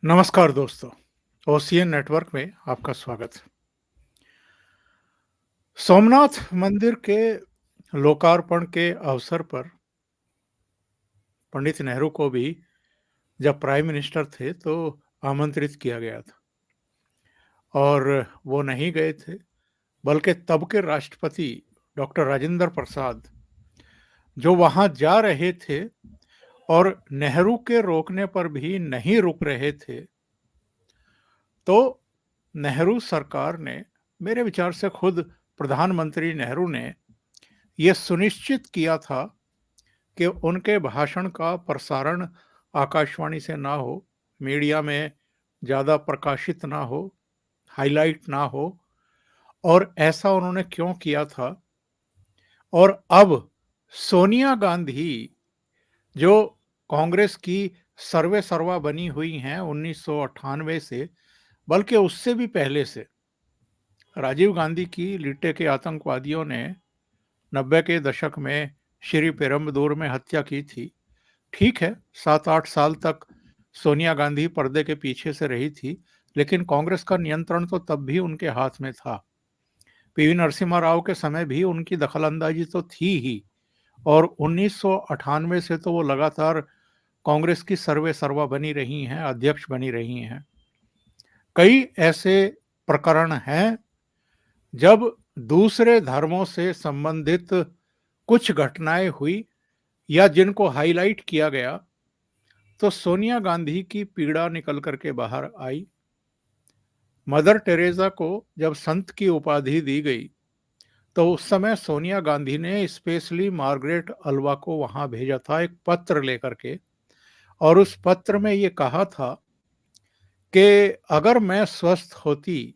नमस्कार दोस्तों, ocean network में आपका स्वागत। सोमनाथ मंदिर के लोकार्पण के अवसर पर पंडित नेहरू को भी जब प्राइम मिनिस्टर थे तो आमंत्रित किया गया था और वो नहीं गए थे, बल्कि तब के राष्ट्रपति डॉक्टर राजेंद्र प्रसाद जो वहाँ जा रहे थे और नेहरू के रोकने पर भी नहीं रुक रहे थे, तो नेहरू सरकार ने, मेरे विचार से खुद प्रधानमंत्री नेहरू ने ये सुनिश्चित किया था कि उनके भाषण का प्रसारण आकाशवाणी से ना हो, मीडिया में ज़्यादा प्रकाशित ना हो, हाइलाइट ना हो। और ऐसा उन्होंने क्यों किया था? और अब सोनिया गांधी जो कांग्रेस की सर्वे सर्वा बनी हुई हैं 1998 से, बल्कि उससे भी पहले से, राजीव गांधी की लिट्टे के आतंकवादियों ने 90 के दशक में श्री पेरुम्बदूर में हत्या की थी। ठीक है, 7-8 साल तक सोनिया गांधी पर्दे के पीछे से रही थी, लेकिन कांग्रेस का नियंत्रण तो तब भी उनके हाथ में था। पीवी नरसिम्हा राव के समय भी उनकी दखलंदाजी तो थी ही, और 1998 से तो वो लगातार कांग्रेस की सर्वे सर्वा बनी रही हैं, अध्यक्ष बनी रही हैं। कई ऐसे प्रकरण हैं जब दूसरे धर्मों से संबंधित कुछ घटनाएं हुई या जिनको हाईलाइट किया गया, तो सोनिया गांधी की पीड़ा निकल करके बाहर आई। मदर टेरेसा को जब संत की उपाधि दी गई, तो उस समय सोनिया गांधी ने स्पेशली मार्गरेट अल्वा को वहां भेजा था, एक पत्र लेकर के। और उस पत्र में ये कहा था कि अगर मैं स्वस्थ होती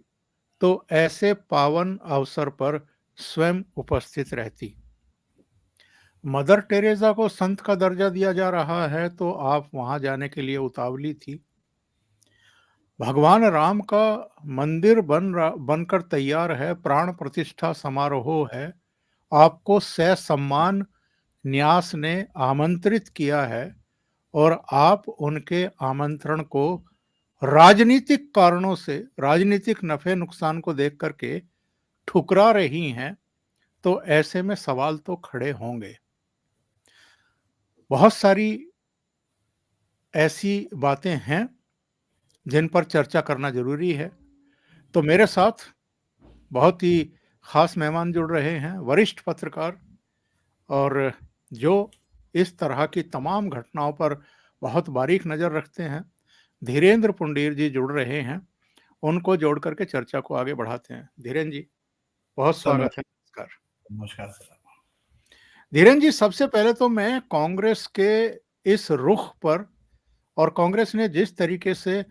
तो ऐसे पावन अवसर पर स्वयं उपस्थित रहती। मदर टेरेसा को संत का दर्जा दिया जा रहा है, तो आप वहां जाने के लिए उतावली थी। भगवान राम का मंदिर बनकर तैयार है, प्राण प्रतिष्ठा समारोह है, आपको ससम्मान न्यास ने आमंत्रित किया है, और आप उनके आमंत्रण को राजनीतिक कारणों से, राजनीतिक नफे नुकसान को देख करके ठुकरा रही हैं, तो ऐसे में सवाल तो खड़े होंगे। बहुत सारी ऐसी बातें हैं जिन पर चर्चा करना जरूरी है। तो मेरे साथ बहुत ही खास मेहमान जुड़ रहे हैं, वरिष्ठ पत्रकार, और जो इस तरह की तमाम घटनाओं पर बहुत बारीक नज़र रखते हैं। धीरेन्द्र पुंडीर जी जुड़ रहे हैं, उनको जोड़ करके चर्चा को आगे बढ़ाते हैं। धीरेन्द्र जी, बहुत सर स्वागत है। नमस्कार। नमस्कार सर। धीरेन्द्र जी, सबसे पहले तो मैं कांग्रेस के इस रुख पर, और कांग्रेस ने जिस तरीके से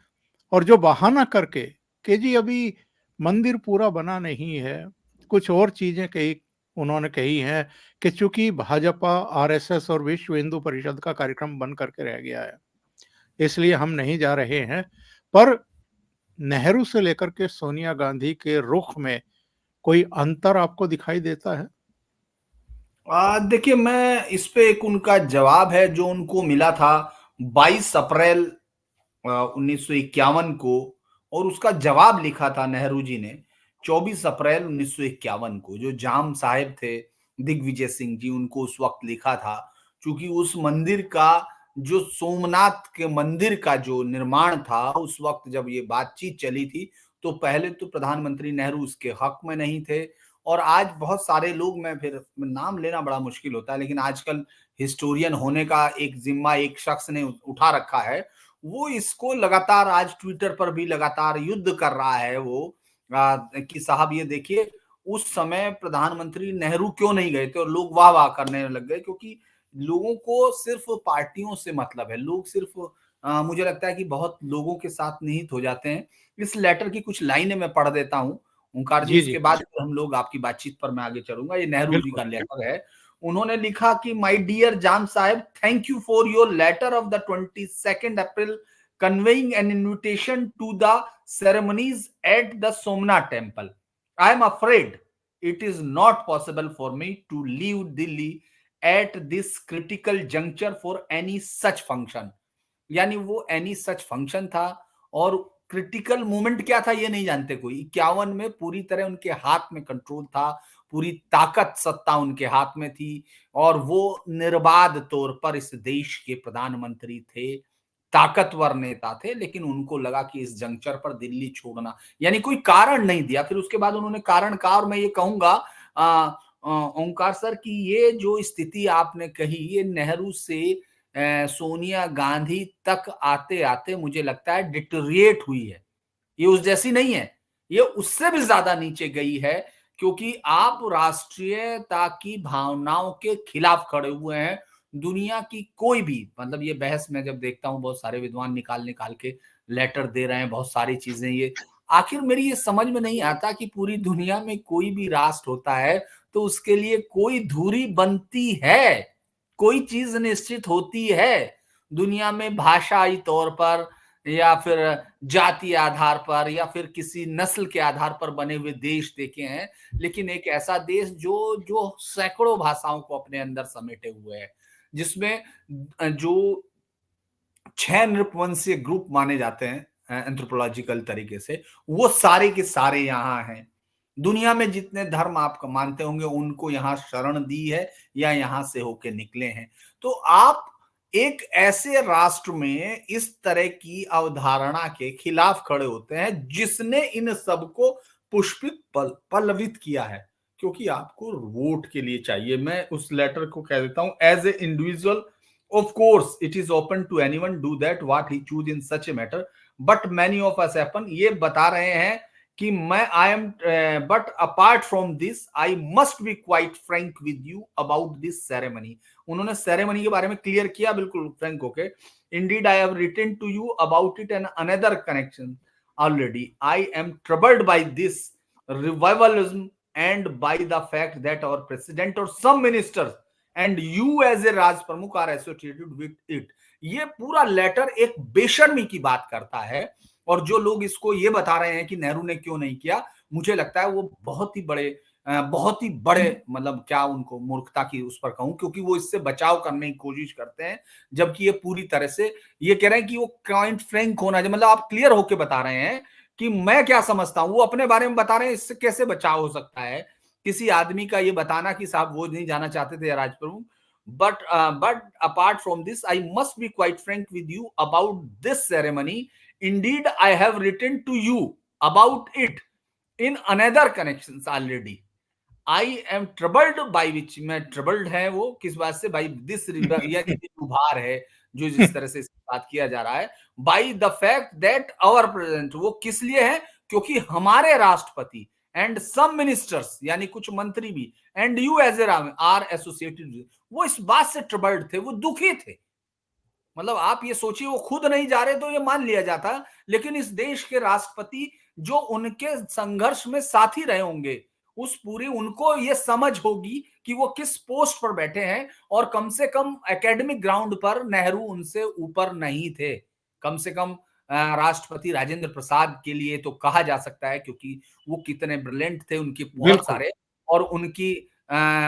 और जो बहाना करके कि जी अभी मंदिर पूरा बना नहीं है, कुछ और चीजें कही, उन्होंने कही हैं कि चूंकि भाजपा, आरएसएस और विश्व हिंदू परिषद का कार्यक्रम बन करके रह गया है, इसलिए हम नहीं जा रहे हैं। पर नेहरू से लेकर के सोनिया गांधी के रुख में कोई अंतर आपको दिखाई देता है? देखिए, मैं इस पे एक उनका जवाब है जो उनको मिला था 22 अप्रैल 1951 को, और उसका जवाब लिखा था नेहरू जी ने 24 अप्रैल 1951 को। जो जाम साहेब थे दिग्विजय सिंह जी, उनको उस वक्त लिखा था, क्योंकि उस मंदिर का, जो सोमनाथ के मंदिर का जो निर्माण था, उस वक्त जब ये बातचीत चली थी, तो पहले तो प्रधानमंत्री नेहरू उसके हक में नहीं थे। और आज बहुत सारे लोग, मैं फिर नाम लेना बड़ा मुश्किल होता है, लेकिन आजकल हिस्टोरियन होने का एक जिम्मा एक शख्स ने उठा रखा है, वो इसको लगातार आज ट्विटर पर भी लगातार युद्ध कर रहा है वो, कि साहब ये देखिए, उस समय प्रधानमंत्री नेहरू क्यों नहीं गए थे, और लोग वाह वाह करने लग गए, क्योंकि लोगों को सिर्फ पार्टियों से मतलब है। लोग सिर्फ मुझे लगता है कि बहुत लोगों के साथ निहित हो जाते हैं। इस लेटर की कुछ लाइनें मैं पढ़ देता हूं, ओंकार जी, जी जी, उसके बाद फिर हम लोग आपकी बातचीत पर मैं आगे चलूंगा। ये नेहरू जी बिल्कुल। का लेटर है। उन्होंने लिखा कि my dear Jam Sahab, thank you for your letter of the 22nd April conveying an invitation to the ceremonies at the Somnath temple. I am afraid it is not possible for me to leave Delhi at this critical juncture for any such function। यानी वो any such function था, और critical moment क्या था ये नहीं जानते कोई। 51 में पूरी तरह उनके हाथ में कंट्रोल था, पूरी ताकत सत्ता उनके हाथ में थी और वो निर्बाध तौर पर इस देश के प्रधानमंत्री थे, ताकतवर नेता थे, लेकिन उनको लगा कि इस जंक्चर पर दिल्ली छोड़ना, यानी कोई कारण नहीं दिया। फिर उसके बाद उन्होंने कारण कहा और मैं ये कहूँगा ओंकार सर कि ये जो स्थिति आपने कही ये नेहरू से सोनिया गांधी तक आते-आते मुझे लगता है डिटेरिएट हुई है। ये उस जैसी नहीं है, ये उससे भी ज्यादा नीचे गई है, क्योंकि आप राष्ट्रीयता की भावनाओं के खिलाफ खड़े हुए हैं। दुनिया की कोई भी, मतलब ये बहस मैं जब देखता हूं बहुत सारे विद्वान निकाल निकाल के लेटर दे रहे हैं, बहुत सारी चीजें, ये आखिर मेरी ये समझ में नहीं आता कि पूरी दुनिया में कोई भी राष्ट्र होता है तो उसके लिए कोई धुरी बनती है, कोई चीज निश्चित होती है। दुनिया में भाषाई तौर पर या फिर जातीय आधार पर या फिर किसी नस्ल के आधार पर बने हुए देश देखे हैं, लेकिन एक ऐसा देश जो जो सैकड़ों भाषाओं को अपने अंदर समेटे हुए है, जिसमें जो 6 नृपवंशीय ग्रुप माने जाते हैं एंथ्रोपोलॉजिकल तरीके से, वो सारे के सारे यहाँ हैं। दुनिया में जितने धर्म आप मानते होंगे उनको यहाँ शरण दी है या यहाँ से होके निकले हैं। तो आप एक ऐसे राष्ट्र में इस तरह की अवधारणा के खिलाफ खड़े होते हैं जिसने इन सबको पुष्पित पल्लवित किया है, क्योंकि आपको वोट के लिए चाहिए। मैं उस लेटर को कह देता हूं, as a individual of course it is open to anyone do that what he choose in such a matter, but many of us happen, ये बता रहे हैं कि मैं I am but apart from this I must be quite frank with you about this ceremony। उन्होंने ceremony के बारे में क्लियर किया बिल्कुल फ्रैंक होके। indeed I have written to you about it and another connection already। I am troubled by this revivalism and by the fact that our president or some ministers and you as a Raj Pramukh are associated with it. ये पूरा letter एक बेशर्मी की बात करता है, और जो लोग इसको ये बता रहे हैं कि नेहरू ने क्यों नहीं किया, मुझे लगता है वो बहुत ही बड़े मतलब क्या उनको मूर्खता की उस पर कहूं, क्योंकि वो इससे बचाव करने की कोशिश करते हैं, जबकि ये पूरी तरह से ये कह रहे हैं कि वो पॉइंट फ्रैंक होना चाहिए। मतलब आप क्लियर होकर बता रहे हैं कि मैं क्या समझता हूं, वो अपने बारे में बता रहे हैं, इससे कैसे बचाव हो सकता है किसी आदमी का ये बताना कि साहब वो नहीं जाना चाहते थे Rajpramukh. But apart from this I must be quite frank with you about this ceremony. Indeed I have written to you about it in another connections already. I am troubled by which, मैं troubled है वो किस बात से, by this उभार है जो जिस तरह से बात किया जा रहा है, by the fact that our president, वो किस लिए है, क्योंकि हमारे राष्ट्रपति एंड सम मिनिस्टर्स यानी कुछ मंत्री भी and you as a are associated, वो इस बात से ट्रबल्ड थे, वो दुखी थे। मतलब आप ये सोचिए वो खुद नहीं जा रहे तो ये मान लिया जाता, लेकिन इस देश के राष्ट्रपति जो उनके संघर्ष में साथी रहे होंगे, उस पूरी उनको ये समझ होगी कि वो किस पोस्ट पर बैठे हैं, और कम से कम एकेडमिक ग्राउंड पर नेहरू उनसे ऊपर नहीं थे। कम से कम राष्ट्रपति राजेंद्र प्रसाद के लिए तो कहा जा सकता है, क्योंकि वो कितने ब्रिलियंट थे, उनके बहुत बिल्कुल। सारे, और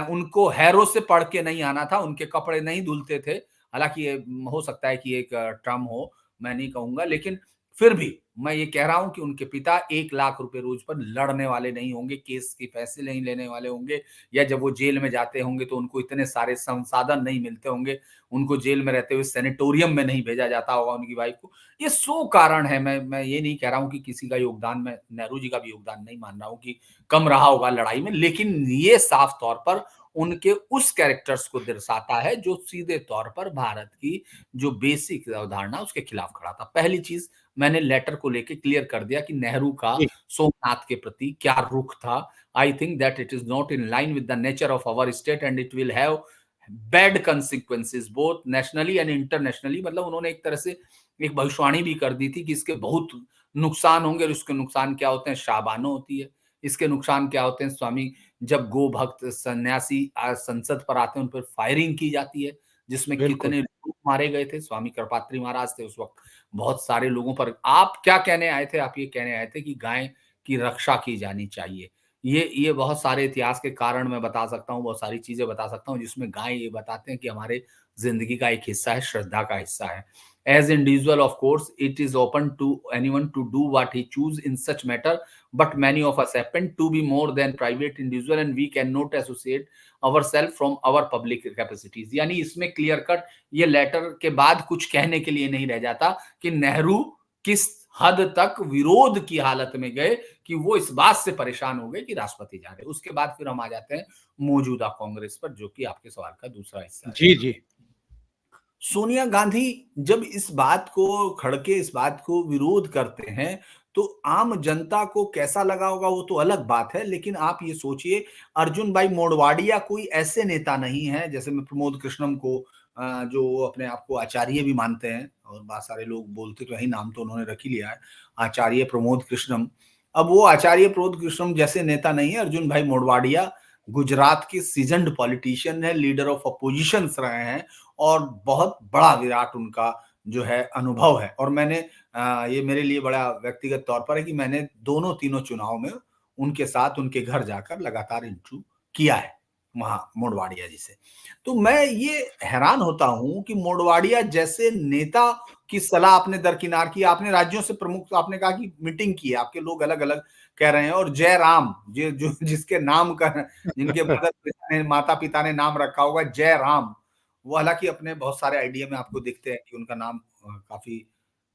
उनको हैरो से पढ़ के नहीं आना था, उनके कपड़े नहीं धुलते थे। हालांकि ये हो सकता है कि एक टर्म हो, मैं नहीं कहूंगा, लेकिन फिर भी मैं ये कह रहा हूं कि उनके पिता 1 लाख रुपए रोज पर लड़ने वाले नहीं होंगे, केस के पैसे नहीं लेने वाले होंगे, या जब वो जेल में जाते होंगे तो उनको इतने सारे संसाधन नहीं मिलते होंगे, उनको जेल में रहते हुए सेनेटोरियम में नहीं भेजा जाता होगा उनकी वाइफ को। ये 100 कारण है। मैं ये नहीं कह रहा हूं कि किसी का योगदान, मैं नेहरू जी का भी योगदान नहीं मान रहा हूं कि कम रहा होगा लड़ाई में, लेकिन ये साफ तौर पर उनके उस कैरेक्टर्स को दर्शाता है जो सीधे तौर पर भारत की जो बेसिक अवधारणा उसके खिलाफ खड़ा था। पहली चीज मैंने लेटर को लेके क्लियर कर दिया कि नेहरू का जी, सोमनाथ के प्रति क्या रुख था। I think that it is not in line with the nature of our state and it will have bad consequences both nationally and internationally. मतलब उन्होंने एक तरह से एक भविष्यवाणी भी कर दी थी कि इसके बहुत नुकसान होंगे, और इसके नुकसान क्या होते हैं, शाबानो होती है। इसके नुकसान क्या होते हैं, स्वामी जब गो भक्त सन्यासी संसद पर आते हैं उन पर फायरिंग की जाती है, जिसमें बिल्कुल। कितने लोग मारे गए थे। स्वामी कृपात्री महाराज थे उस वक्त, बहुत सारे लोगों पर। आप क्या कहने आए थे, आप ये कहने आए थे कि गाय की रक्षा की जानी चाहिए। ये बहुत सारे इतिहास के कारण मैं बता सकता हूँ, बहुत सारी चीजें बता सकता हूँ जिसमें गाय ये बताते हैं कि हमारे जिंदगी का एक हिस्सा है, श्रद्धा का हिस्सा है। As individual, of course, it is open to anyone to do what he choose in such matter, but many of us happen to be more than private individual and we cannot associate ourselves from our public capacities. यानी इसमें clear cut ये letter के बाद कुछ कहने के लिए नहीं रह जाता कि नेहरू किस हद तक विरोध की हालत में गए कि वो इस बात से परेशान हो गए कि राष्ट्रपति जा रहे। उसके बाद फिर हम आ जाते हैं मौजूदा कांग्रेस पर, जो कि आपके सवाल का दूसरा हिस्सा है। जी, जी। सोनिया गांधी जब इस बात को खड़के इस बात को विरोध करते हैं, तो आम जनता को कैसा लगा होगा वो तो अलग बात है, लेकिन आप ये सोचिए अर्जुन भाई मोडवाडिया कोई ऐसे नेता नहीं है, जैसे मैं प्रमोद कृष्णम को जो अपने आप को आचार्य भी मानते हैं और बहुत सारे लोग बोलते तो यही नाम तो उन्होंने रख ही लिया है, आचार्य प्रमोद कृष्णम। अब वो आचार्य प्रमोद कृष्णम जैसे नेता नहीं है अर्जुन भाई मोडवाडिया। गुजरात के सीजन्ड पॉलिटिशियन है, लीडर ऑफ अपोजिशंस रहे हैं और बहुत बड़ा विराट उनका जो है अनुभव है। और मैंने ये मेरे लिए बड़ा व्यक्तिगत तौर पर है कि मैंने दोनों तीनों चुनाव में उनके साथ उनके घर जाकर लगातार इंटरव्यू किया है वहां मोडवाडिया जी से। तो मैं ये हैरान होता हूं कि मोडवाडिया जैसे नेता की सलाह आपने दरकिनार की। आपने राज्यों से प्रमुख आपने कहा कि मीटिंग की है, आपके लोग अलग अलग कह रहे हैं, और जयराम जो जिसके नाम का जिनके माता पिता ने नाम रखा होगा जय राम, वो हालांकि अपने बहुत सारे आइडिया में आपको दिखते हैं कि उनका नाम काफी,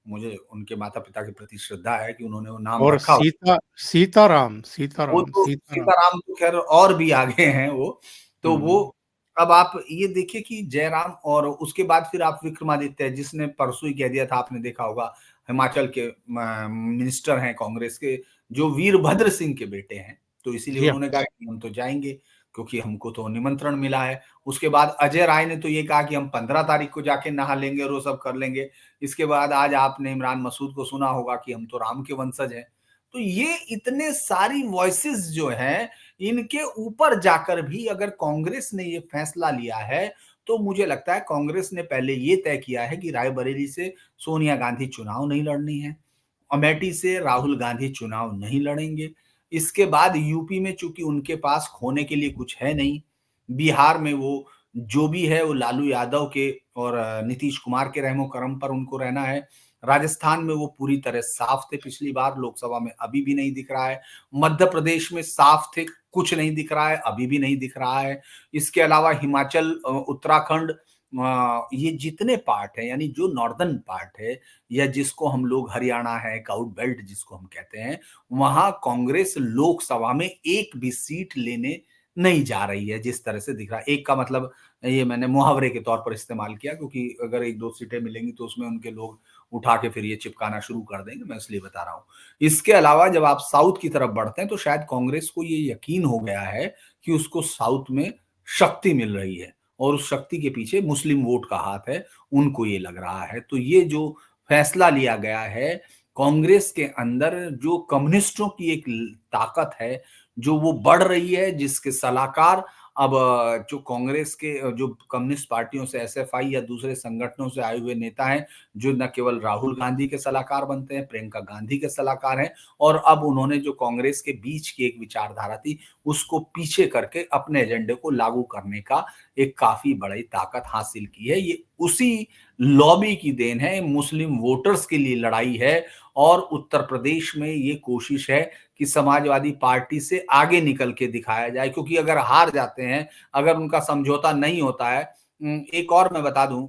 मुझे उनके माता पिता के प्रति श्रद्धा है कि उन्होंने वो नाम और रखा। सीताराम, वो सीताराम, तो सीताराम। सीताराम तो खैर और भी आगे हैं वो। तो वो हुँ। अब आप ये देखिए कि जयराम, और उसके बाद फिर आप विक्रमादित्य जिसने परसों ही कह दिया था, आपने देखा होगा, हिमाचल के मिनिस्टर हैं कांग्रेस के, जो वीरभद्र सिंह के बेटे हैं। तो इसीलिए जी हाँ। उन्होंने कहा कि हम तो जाएँगे क्योंकि हमको तो निमंत्रण मिला है। उसके बाद अजय राय ने तो ये कहा कि हम 15 तारीख को जाके नहा लेंगे और वो सब कर लेंगे। इसके बाद आज आपने इमरान मसूद को सुना होगा कि हम तो राम के वंशज हैं। तो ये इतने सारी वॉइसेस जो हैं, इनके ऊपर जाकर भी अगर कांग्रेस ने ये फैसला लिया है, तो मुझे लगता है कांग्रेस ने पहले ये तय किया है कि रायबरेली से सोनिया गांधी चुनाव नहीं लड़नी है, अमेठी से राहुल गांधी चुनाव नहीं लड़ेंगे। इसके बाद यूपी में चूंकि उनके पास खोने के लिए कुछ है नहीं, बिहार में वो जो भी है वो लालू यादव के और नीतीश कुमार के रहमो करम पर उनको रहना है। राजस्थान में वो पूरी तरह साफ थे पिछली बार, लोकसभा में अभी भी नहीं दिख रहा है। मध्य प्रदेश में साफ थे, कुछ नहीं दिख रहा है, अभी भी नहीं दिख रहा है। इसके अलावा हिमाचल, उत्तराखंड, ये जितने पार्ट हैं, यानी जो नॉर्दर्न पार्ट है या जिसको हम लोग हरियाणा है, काउट बेल्ट जिसको हम कहते हैं, वहां कांग्रेस लोकसभा में एक भी सीट लेने नहीं जा रही है जिस तरह से दिख रहा है। एक का मतलब ये मैंने मुहावरे के तौर पर इस्तेमाल किया, क्योंकि अगर एक दो सीटें मिलेंगी तो उसमें उनके लोग उठा के फिर ये चिपकाना शुरू कर देंगे, मैं इसलिए बता रहा हूँ। इसके अलावा जब आप साउथ की तरफ बढ़ते हैं तो शायद कांग्रेस को ये यकीन हो गया है कि उसको साउथ में शक्ति मिल रही है और उस शक्ति के पीछे मुस्लिम वोट का हाथ है, उनको ये लग रहा है। तो ये जो फैसला लिया गया है कांग्रेस के अंदर, जो कम्युनिस्टों की एक ताकत है, जो वो बढ़ रही है, जिसके सलाहकार अब जो कांग्रेस के जो कम्युनिस्ट पार्टियों से एसएफआई या दूसरे संगठनों से आए हुए नेता हैं, जो न केवल राहुल गांधी के सलाहकार बनते हैं, प्रियंका गांधी के सलाहकार हैं, और अब उन्होंने जो कांग्रेस के बीच की एक विचारधारा थी उसको पीछे करके अपने एजेंडे को लागू करने का एक काफी बड़ी ताकत हासिल की है। ये उसी लॉबी की देन है, मुस्लिम वोटर्स के लिए लड़ाई है, और उत्तर प्रदेश में ये कोशिश है कि समाजवादी पार्टी से आगे निकल के दिखाया जाए, क्योंकि अगर हार जाते हैं, अगर उनका समझौता नहीं होता है, एक और मैं बता दूं,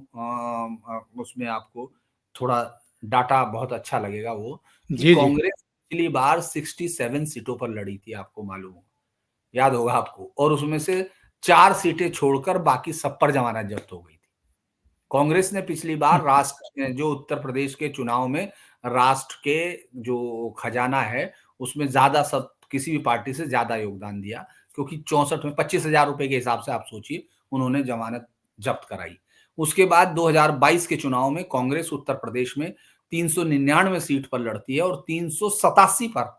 उसमें आपको थोड़ा डाटा बहुत अच्छा लगेगा, वो कि जी, जी। कांग्रेस पिछली बार 67 सीटों पर लड़ी थी, आपको मालूम हो, याद होगा आपको, और उसमें से 4 सीटें छोड़कर बाकी सब पर जमानत जब्त हो गई थी। कांग्रेस ने पिछली बार राष्ट्र जो उत्तर प्रदेश के चुनाव में राष्ट्र के जो खजाना है उसमें ज्यादा, सब किसी भी पार्टी से ज्यादा योगदान दिया, क्योंकि 64 में 25,000 रुपए के हिसाब से आप सोचिए उन्होंने जमानत जब्त कराई। उसके बाद 2022 के चुनाव में कांग्रेस उत्तर प्रदेश में 399 सीट पर लड़ती है और 387 पर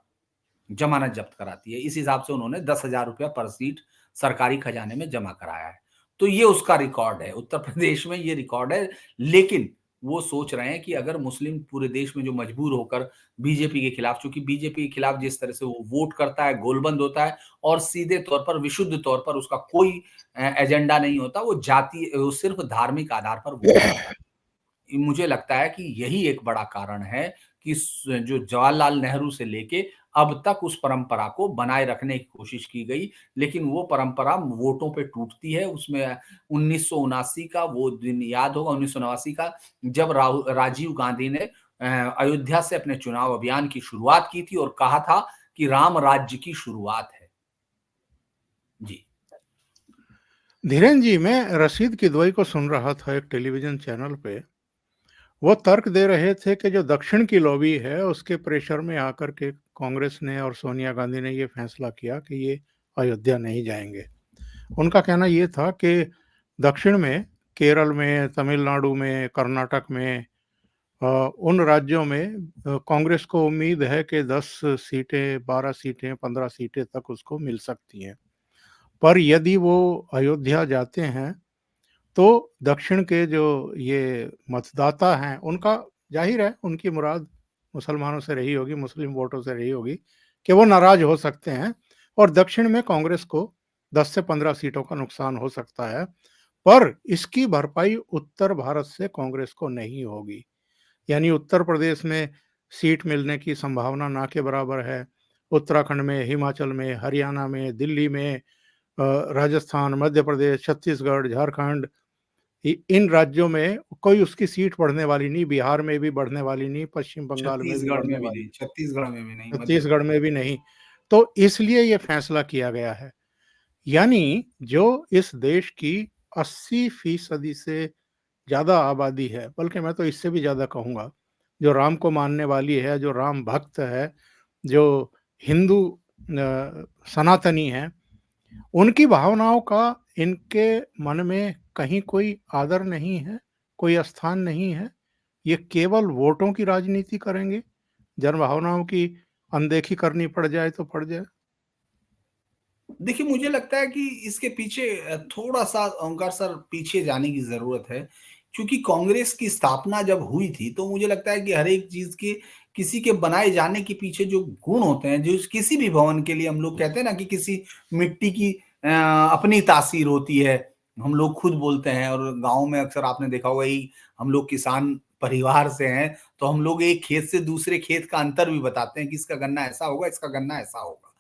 जमानत जब्त कराती है। इस हिसाब से उन्होंने 10,000 रुपया पर सीट सरकारी खजाने में जमा कराया है। तो ये उसका रिकॉर्ड है, उत्तर प्रदेश में ये रिकॉर्ड है। लेकिन वो सोच रहे हैं कि अगर मुस्लिम पूरे देश में जो मजबूर होकर बीजेपी के खिलाफ, चूंकि बीजेपी के खिलाफ जिस तरह से वो वोट करता है, गोलबंद होता है और सीधे तौर पर, विशुद्ध तौर पर उसका कोई एजेंडा नहीं होता, वो जाति, वो सिर्फ धार्मिक आधार पर वोट करता है। मुझे लगता है कि यही एक बड़ा कारण है कि जो जवाहरलाल नेहरू से लेके अब तक उस परंपरा को बनाए रखने की कोशिश की गई, लेकिन वो परंपरा वोटों पे टूटती है। उसमें 1979 का वो दिन याद होगा, 1989 का, जब राजीव गांधी ने अयोध्या से अपने चुनाव अभियान की शुरुआत की थी और कहा था कि राम राज्य की शुरुआत है। जी। धीरेन जी, मैं रशीद किदवई को सुन रहा था एक टेलीविजन चैनल पे। वो तर्क दे रहे थे कि जो दक्षिण की लॉबी है उसके प्रेशर में आकर के कांग्रेस ने और सोनिया गांधी ने ये फैसला किया कि ये अयोध्या नहीं जाएंगे। उनका कहना ये था कि दक्षिण में, केरल में, तमिलनाडु में, कर्नाटक में, उन राज्यों में कांग्रेस को उम्मीद है कि 10 सीटें, 12 सीटें, 15 सीटें तक उसको मिल सकती हैं। पर यदि वो अयोध्या जाते हैं तो दक्षिण के जो ये मतदाता हैं, उनका जाहिर है उनकी मुराद मुसलमानों से रही होगी, मुस्लिम वोटों से रही होगी कि वो नाराज हो सकते हैं और दक्षिण में कांग्रेस को 10 से 15 सीटों का नुकसान हो सकता है। पर इसकी भरपाई उत्तर भारत से कांग्रेस को नहीं होगी। यानी उत्तर प्रदेश में सीट मिलने की संभावना ना के बराबर है। उत्तराखंड में, हिमाचल में, हरियाणा में, दिल्ली में, राजस्थान, मध्य प्रदेश, छत्तीसगढ़, झारखंड, इन राज्यों में कोई उसकी सीट बढ़ने वाली नहीं, बिहार में भी बढ़ने वाली नहीं, पश्चिम बंगाल में भी छत्तीसगढ़ बढ़ने में भी वाली, नहीं, छत्तीसगढ़ में भी नहीं, मध्य छत्तीसगढ़ में प्रदेश। भी नहीं। तो इसलिए ये फैसला किया गया है। यानी जो इस देश की 80% से ज़्यादा आबादी है, बल्कि मैं तो इससे भी ज़्यादा कहूँगा, जो राम को मानने वाली है, जो राम भक्त है, जो हिंदू सनातनी है, उनकी भावनाओं का इनके मन में कहीं कोई आदर नहीं है, कोई स्थान नहीं है। ये केवल वोटों की राजनीति करेंगे, जनभावनाओं की अनदेखी करनी पड़ जाए तो पड़ जाए। देखिए, मुझे लगता है कि इसके पीछे थोड़ा-सा ओंकार सर पीछे जाने की ज़रूरत है, क्योंकि कांग्रेस की स्थापना जब हुई थी, तो मुझे लगता है कि हर एक चीज़ के किसी के बनाए जाने के पीछे जो गुण होते हैं, जो किसी भी भवन के लिए हम लोग कहते हैं ना कि किसी मिट्टी की अपनी तासीर होती है, हम लोग खुद बोलते हैं और गाँव में अक्सर आपने देखा होगा ही, हम लोग किसान परिवार से हैं, तो हम लोग एक खेत से दूसरे खेत का अंतर भी बताते हैं कि इसका गन्ना ऐसा होगा, इसका गन्ना ऐसा होगा।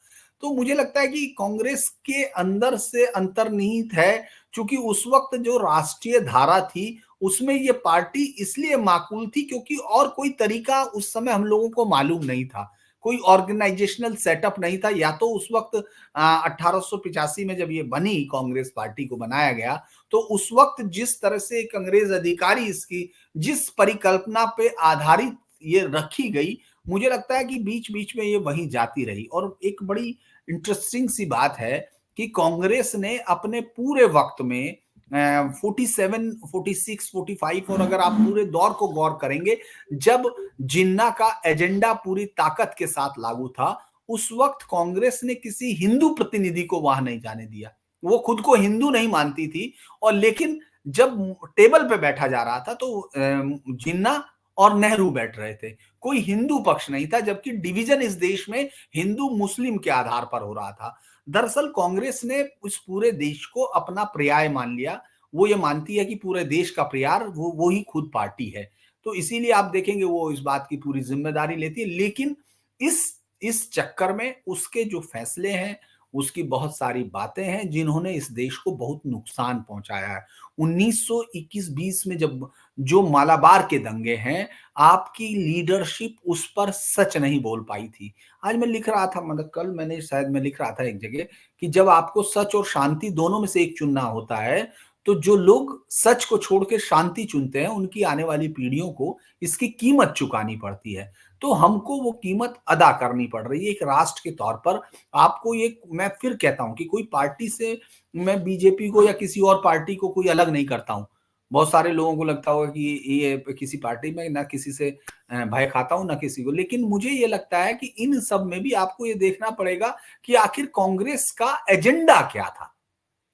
तो मुझे लगता है कि कांग्रेस के अंदर से अंतर्निहित है, क्योंकि उस वक्त जो राष्ट्रीय धारा थी उसमें ये पार्टी इसलिए माकूल थी क्योंकि और कोई तरीका उस समय हम लोगों को मालूम नहीं था, कोई ऑर्गेनाइजेशनल सेटअप नहीं था। या तो उस वक्त 1885 में जब ये बनी, कांग्रेस पार्टी को बनाया गया, तो उस वक्त जिस तरह से एक अंग्रेज अधिकारी इसकी जिस परिकल्पना पे आधारित ये रखी गई, मुझे लगता है कि बीच बीच में ये वहीं जाती रही। और एक बड़ी इंटरेस्टिंग सी बात है कि कांग्रेस ने अपने पूरे वक्त में 47, 46, 45 और अगर आप पूरे दौर को गौर करेंगे, जब जिन्ना का एजेंडा पूरी ताकत के साथ लागू था, उस वक्त कांग्रेस ने किसी हिंदू प्रतिनिधि को वहां नहीं जाने दिया। वो खुद को हिंदू नहीं मानती थी, और लेकिन जब टेबल पे बैठा जा रहा था तो जिन्ना और नेहरू बैठ रहे थे, कोई हिंदू पक्ष नहीं था, जबकि डिवीजन इस देश में हिंदू मुस्लिम के आधार पर हो रहा था। दरअसल कांग्रेस ने उस पूरे देश को अपना पर्याय मान लिया। वो ये मानती है कि पूरे देश का पर्याय वो ही खुद पार्टी है। तो इसीलिए आप देखेंगे वो इस बात की पूरी जिम्मेदारी लेती है। लेकिन इस इस चक्कर में उसके जो फैसले हैं, उसकी बहुत सारी बातें हैं जिन्होंने इस देश को बहुत नुकसान पहुंचाया है। 1921-20 में जब जो मालाबार के दंगे हैं, आपकी लीडरशिप उस पर सच नहीं बोल पाई थी। आज मैं लिख रहा था, मतलब कल मैंने शायद मैं लिख रहा था एक जगह कि जब आपको सच और शांति दोनों में से एक चुनना होता है, तो जो लोग सच को छोड़ के शांति चुनते हैं, उनकी आने वाली पीढ़ियों को इसकी कीमत चुकानी पड़ती है। तो हमको वो कीमत अदा करनी पड़ रही है एक राष्ट्र के तौर पर। आपको ये मैं फिर कहता हूँ कि कोई पार्टी से मैं बीजेपी को या किसी और पार्टी को कोई अलग नहीं करता हूँ। बहुत सारे लोगों को लगता होगा कि ये किसी पार्टी में ना किसी से भय खाता हूँ ना किसी को, लेकिन मुझे ये लगता है कि इन सब में भी आपको ये देखना पड़ेगा कि आखिर कांग्रेस का एजेंडा क्या था।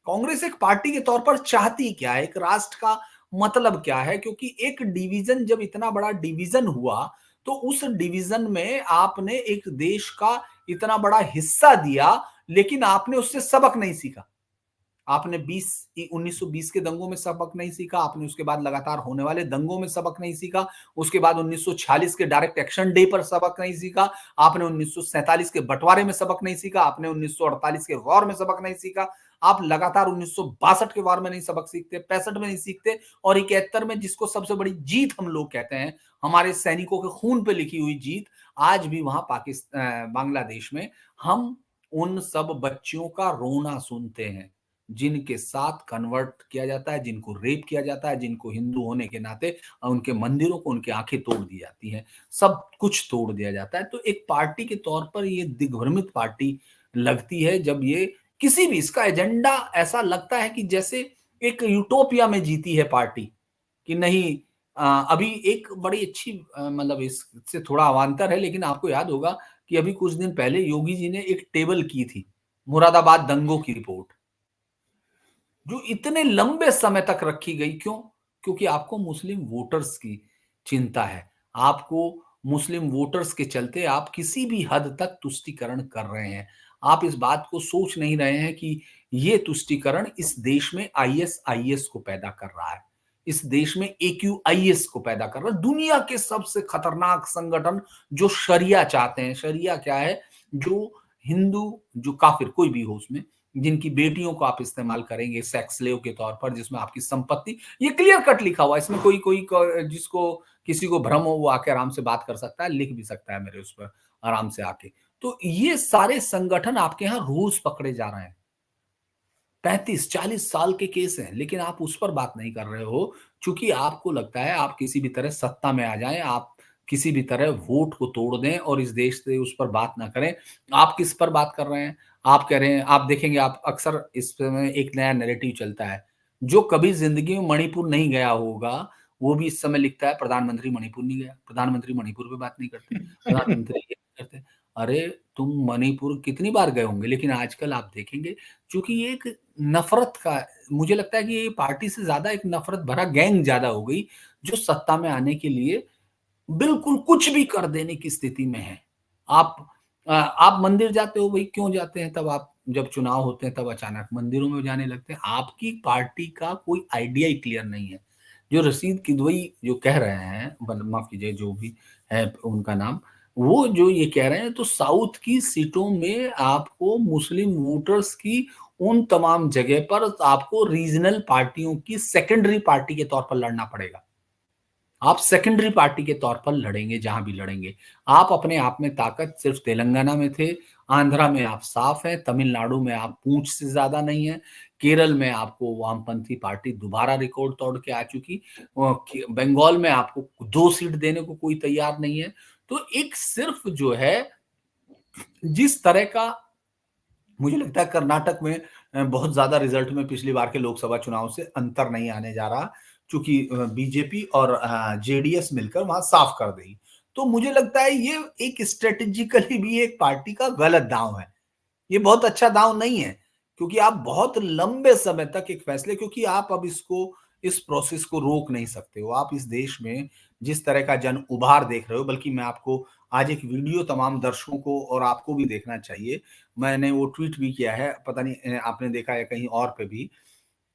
कांग्रेस एक पार्टी के तौर पर चाहती क्या है, एक राष्ट्र का मतलब क्या है, क्योंकि एक डिवीजन, जब इतना बड़ा डिवीजन हुआ, तो उस डिवीजन में आपने एक देश का इतना बड़ा हिस्सा दिया, लेकिन आपने उससे सबक नहीं सीखा। आपने 1920 के दंगों में सबक नहीं सीखा, आपने उसके बाद लगातार होने वाले दंगों में सबक नहीं सीखा, उसके बाद 1946 के डायरेक्ट एक्शन डे पर सबक नहीं सीखा, आपने 1947 के बंटवारे में सबक नहीं सीखा, आपने 1948 के वॉर में सबक नहीं सीखा, आप लगातार 1962 के वॉर में नहीं सबक सीखते, 65 में नहीं सीखते और 71 में जिसको सबसे बड़ी जीत हम लोग कहते हैं, हमारे सैनिकों के खून पे लिखी हुई जीत, आज भी वहां बांग्लादेश में हम उन सब बच्चियों का रोना सुनते हैं जिनके साथ कन्वर्ट किया जाता है, जिनको रेप किया जाता है, जिनको हिंदू होने के नाते उनके मंदिरों को उनकी आंखें तोड़ दी जाती हैं, सब कुछ तोड़ दिया जाता है। तो एक पार्टी के तौर पर ये दिग्भ्रमित पार्टी लगती है जब ये किसी भी इसका एजेंडा ऐसा लगता है कि जैसे एक यूटोपिया में जीती है पार्टी कि नहीं। अभी एक बड़ी अच्छी मतलब इससे थोड़ा अवान्तर है लेकिन आपको याद होगा कि अभी कुछ दिन पहले योगी जी ने एक टेबल की थी मुरादाबाद दंगों की रिपोर्ट, जो इतने लंबे समय तक रखी गई। क्यों? क्योंकि आपको मुस्लिम वोटर्स की चिंता है। आपको मुस्लिम वोटर्स के चलते आप किसी भी हद तक तुष्टीकरण कर रहे हैं। आप इस बात को सोच नहीं रहे हैं कि ये तुष्टीकरण इस देश में आईएसआईएस को पैदा कर रहा है। इस देश में एक्यूआईएस को पैदा कर रहा है। दुनिया के सबसे खतरनाक संगठन जो शरिया चाहते हैं। शरिया क्या है? जो हिंदू, जो काफिर कोई भी हो उसमें, जिनकी बेटियों को आप इस्तेमाल करेंगे सेक्स स्लेव के तौर पर, जिसमें आपकी संपत्ति, ये क्लियर कट लिखा हुआ है। इसमें कोई कोई जिसको किसी को भ्रम हो वो आके आराम से बात कर सकता है, लिख भी सकता है मेरे उस पर आराम से आके। तो ये सारे संगठन आपके यहाँ रोज पकड़े जा रहे हैं। 35-40 साल के केस हैं, लेकिन आप उस पर बात नहीं कर रहे हो, क्योंकि आपको लगता है आप किसी भी तरह सत्ता में आ जाएं, आप किसी भी तरह वोट को तोड़ दें और इस देश से उस पर बात ना करें। आप किस पर बात कर रहे हैं? आप कह रहे हैं, आप देखेंगे, आप अक्सर इस समय एक नया नैरेटिव चलता है, जो कभी जिंदगी में मणिपुर नहीं गया होगा वो भी इस समय लिखता है प्रधानमंत्री मणिपुर नहीं गया, प्रधानमंत्री मणिपुर पे बात नहीं करते, प्रधानमंत्री ये नहीं करते। अरे तुम मणिपुर कितनी बार गए होंगे, लेकिन आजकल आप देखेंगे चूंकि ये एक नफरत का, मुझे लगता है कि ये पार्टी से ज्यादा एक नफरत भरा गैंग ज्यादा हो गई, जो सत्ता में आने के लिए बिल्कुल कुछ भी कर देने की स्थिति में है। आप मंदिर जाते हो भाई, क्यों जाते हैं? तब आप जब चुनाव होते हैं तब अचानक मंदिरों में जाने लगते हैं। आपकी पार्टी का कोई आइडिया ही क्लियर नहीं है। जो रशीद किदवई जो कह रहे हैं, माफ कीजिए जो भी है उनका नाम, वो जो ये कह रहे हैं, तो साउथ की सीटों में आपको मुस्लिम वोटर्स की उन तमाम जगह पर आपको रीजनल पार्टियों की सेकेंडरी पार्टी के तौर पर लड़ना पड़ेगा। आप सेकेंडरी पार्टी के तौर पर लड़ेंगे जहां भी लड़ेंगे। आप अपने आप में ताकत सिर्फ तेलंगाना में थे, आंध्रा में आप साफ है, तमिलनाडु में आप पूंछ से ज्यादा नहीं है, केरल में आपको वामपंथी पार्टी दोबारा रिकॉर्ड तोड़ के आ चुकी, बंगाल में आपको 2 सीट देने को कोई तैयार नहीं है। तो एक सिर्फ जो है जिस तरह का, मुझे लगता है कर्नाटक में बहुत ज्यादा रिजल्ट में पिछली बार के लोकसभा चुनाव से अंतर नहीं आने जा रहा, क्योंकि बीजेपी और जेडीएस मिलकर वहां साफ कर देगी। तो मुझे लगता है ये एक स्ट्रेटेजिकली भी एक पार्टी का गलत दांव है। ये बहुत अच्छा दांव नहीं है, क्योंकि आप बहुत लंबे समय तक एक फैसले, क्योंकि आप अब इस प्रोसेस को रोक नहीं सकते हो। आप इस देश में जिस तरह का जन उभार देख रहे हो, बल्कि मैं आपको आज एक वीडियो तमाम दर्शकों को और आपको भी देखना चाहिए, मैंने वो ट्वीट भी किया है, पता नहीं आपने देखा है कहीं और पे भी।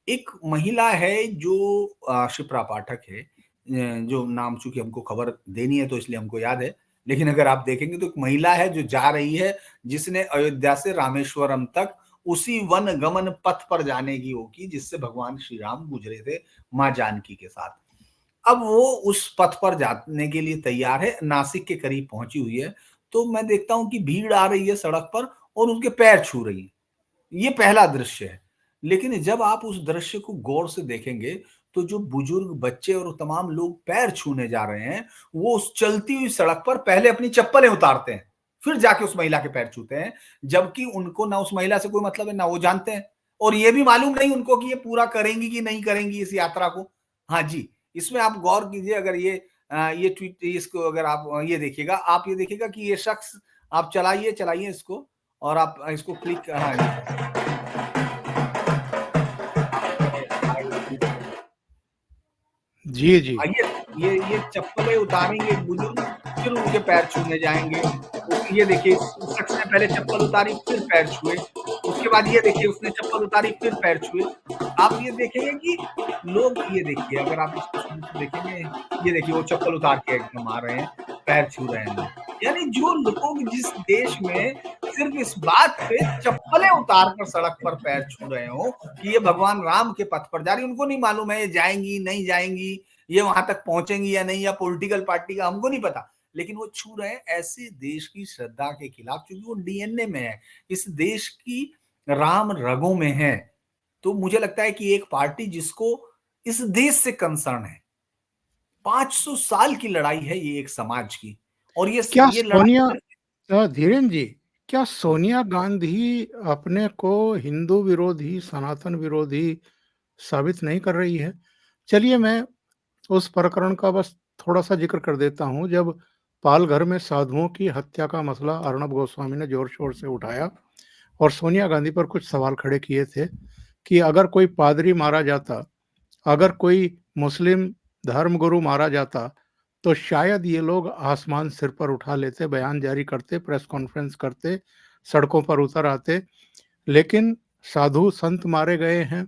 एक महिला है जो शिप्रा पाठक है, जो नाम, चूंकि हमको खबर देनी है तो इसलिए हमको याद है, लेकिन अगर आप देखेंगे तो एक महिला है जो जा रही है, जिसने अयोध्या से रामेश्वरम तक उसी वन गमन पथ पर जाने की वो की जिससे भगवान श्री राम गुजरे थे मां जानकी के साथ। अब वो उस पथ पर जाने के लिए तैयार है, नासिक के करीब पहुंची हुई है, तो मैं देखता हूं कि भीड़ आ रही है सड़क पर और उनके पैर छू रही है। ये पहला दृश्य है। लेकिन जब आप उस दृश्य को गौर से देखेंगे तो जो बुजुर्ग, बच्चे और तमाम लोग पैर छूने जा रहे हैं, वो उस चलती हुई सड़क पर पहले अपनी चप्पलें उतारते हैं, फिर जाके उस महिला के पैर छूते हैं, जबकि उनको ना उस महिला से कोई मतलब है, ना वो जानते हैं, और ये भी मालूम नहीं उनको कि ये पूरा करेंगी कि नहीं करेंगी इस यात्रा को। हाँ जी, इसमें आप गौर कीजिए, अगर ये ट्वीट, इसको अगर आप ये देखिएगा, आप ये देखिएगा कि ये शख्स, आप चलाइए चलाइए इसको, और आप इसको क्लिक, हाँ जी, जी। ये चप्पलें उतारेंगे बुजुर्ग, फिर उनके पैर छूने जाएंगे। तो ये देखिए, उस शख्स ने पहले चप्पल उतारी, फिर पैर छुए, उसके उसके बाद ये देखिए उसने चप्पल उतारी फिर पैर छुए। आप ये देखेंगे कि लोग ये देखिए अगर आप इसको शुरू से देखेंगे, ये देखिए वो चप्पल उतार के एकदम आ रहे हैं, पैर छू रहे हैं लोग। यानी जो लोग जिस देश में सिर्फ इस बात पे चप्पलें उतार कर सड़क पर पैर छू रहे हो कि ये भगवान राम के पथ पर जा रही, उनको नहीं मालूम है ये जाएंगी नहीं जाएंगी, ये वहां तक पहुंचेंगी या नहीं, या पॉलिटिकल पार्टी का हमको नहीं पता, लेकिन वो छू रहे हैं ऐसे देश की श्रद्धा के खिलाफ, क्योंकि वो डीएनए में है, इस देश की राम रगों में है। तो मुझे लगता है कि एक पार्टी जिसको इस देश से कंसर्न है, 500 साल की लड़ाई है ये एक समाज की, और क्या ये लड़ाई सोनिया सिर्फ धीरेन जी, क्या सोनिया गांधी अपने को हिंदू विरोधी, सनातन विरोधी साबित नहीं कर रही है? चलिए मैं उस प्रकरण का बस थोड़ा-सा ज़िक्र कर देता हूँ। जब पालघर में साधुओं की हत्या का मसला अर्णब गोस्वामी ने ज़ोर-शोर से उठाया और सोनिया गांधी पर कुछ सवाल खड़े किए थे कि अगर कोई पादरी मारा जाता, अगर कोई मुस्लिम धर्मगुरु मारा जाता, तो शायद ये लोग आसमान सिर पर उठा लेते, बयान जारी करते, प्रेस कॉन्फ्रेंस करते, सड़कों पर उतर आते। लेकिन साधु संत मारे गए हैं,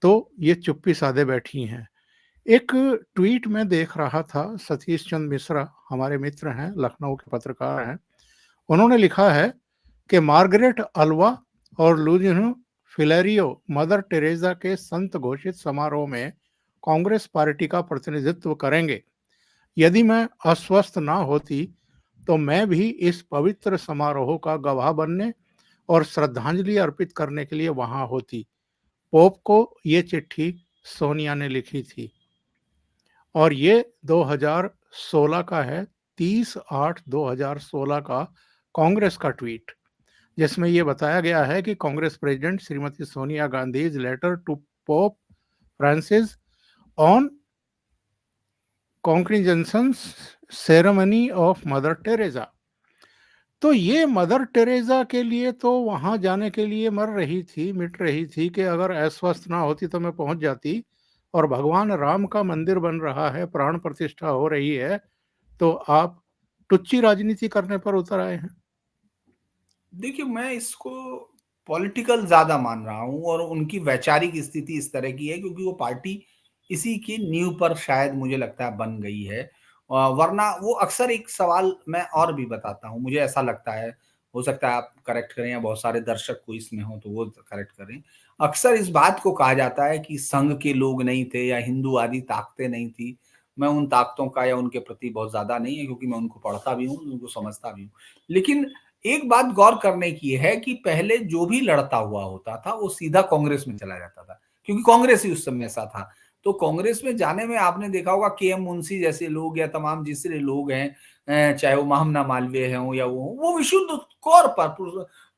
तो ये चुप्पी साधे बैठी हैं। एक ट्वीट में देख रहा था, सतीश चंद्र मिश्रा हमारे मित्र हैं, लखनऊ के पत्रकार हैं। उन्होंने लिखा है कि मार्गरेट अल्वा और लुइजिनो फिलेरियो मदर टेरेसा के संत घोषित समारोह में कांग्रेस पार्टी का प्रतिनिधित्व करेंगे। यदि मैं अस्वस्थ ना होती तो मैं भी इस पवित्र समारोह का गवाह बनने और श्रद्धांजलि अर्पित करने के लिए वहां होती। पोप को ये चिट्ठी सोनिया ने लिखी थी और ये 2016 का है, 30/8/2016 का कांग्रेस का ट्वीट, जिसमें यह बताया गया है कि Congress president Shrimati Sonia Gandhi's letter to Pope Francis on congregation ceremony of Mother Teresa. तो ये मदर टेरेसा के लिए तो वहां जाने के लिए मर रही थी, मिट रही थी कि अगर अस्वस्थ ना होती तो मैं पहुंच जाती, और भगवान राम का मंदिर बन रहा है, प्राण प्रतिष्ठा हो रही है, तो आप टुच्ची राजनीति करने पर उतर आए हैं। देखिए मैं इसको पॉलिटिकल ज्यादा मान रहा हूं, और उनकी वैचारिक स्थिति इस तरह की है क्योंकि वो पार्टी इसी की नींव पर शायद मुझे लगता है बन गई है। वरना वो अक्सर एक सवाल मैं और भी बताता हूं, मुझे ऐसा लगता है, हो सकता है आप करेक्ट करें या बहुत सारे दर्शक को इसमें हो तो वो करेक्ट करें। अक्सर इस बात को कहा जाता है कि संघ के लोग नहीं थे या हिंदू आदि ताकतें नहीं थी। मैं उन ताकतों का या उनके प्रति बहुत ज्यादा नहीं है, क्योंकि मैं उनको पढ़ता भी हूँ, उनको समझता भी हूँ। लेकिन एक बात गौर करने की है कि पहले जो भी लड़ता हुआ होता था वो सीधा कांग्रेस में चला जाता था, क्योंकि कांग्रेस ही उस समय ऐसा था। तो कांग्रेस में जाने में आपने देखा होगा के एम मुंशी जैसे लोग या तमाम जिसरे लोग हैं, चाहे वो महामना मालवीय हों या वो विशुद्ध कौर पर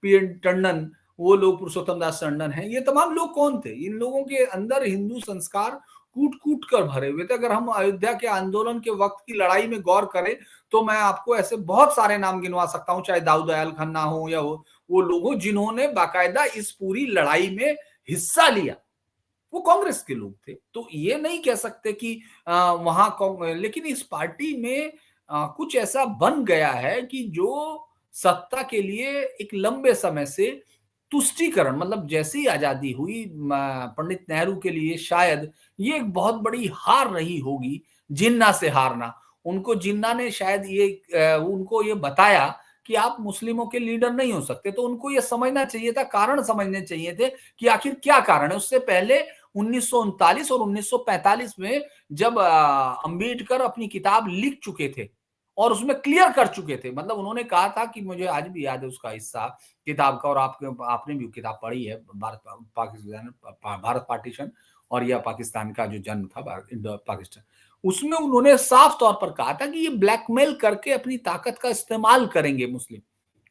पी एन टंडन, वो लोग पुरुषोत्तम दास टंडन हैं, ये तमाम लोग कौन थे? इन लोगों के अंदर हिंदू संस्कार कूट कूट कर भरे हुए थे। अगर हम अयोध्या के आंदोलन के वक्त की लड़ाई में गौर करें तो मैं आपको ऐसे बहुत सारे नाम गिनवा सकता हूं, चाहे दाऊद दयाल खन्ना हो या वो लोगों जिन्होंने बाकायदा इस पूरी लड़ाई में हिस्सा लिया, वो कांग्रेस के लोग थे। तो ये नहीं कह सकते कि वहां, लेकिन इस पार्टी में कुछ ऐसा बन गया है कि जो सत्ता के लिए एक लंबे समय से तुष्टीकरण, मतलब जैसे ही आजादी हुई पंडित नेहरू के लिए शायद ये एक बहुत बड़ी हार रही होगी, जिन्ना से हारना। उनको जिन्ना ने शायद उनको ये बताया कि आप मुस्लिमों के लीडर नहीं हो सकते, तो उनको ये समझना चाहिए था, कारण समझने चाहिए थे कि आखिर क्या कारण है। उससे पहले 1939 और 1945 में जब अंबेडकर अपनी किताब लिख चुके थे और उसमें क्लियर कर चुके थे, मतलब उन्होंने कहा था कि मुझे आज भी याद है उसका हिस्सा किताब का, और आपने भी किताब पढ़ी है, भारत पार्टीशन और या पाकिस्तान का जो जन्म था, पाकिस्तान, उसमें उन्होंने साफ तौर पर कहा था कि ये ब्लैकमेल करके अपनी ताकत का इस्तेमाल करेंगे मुस्लिम।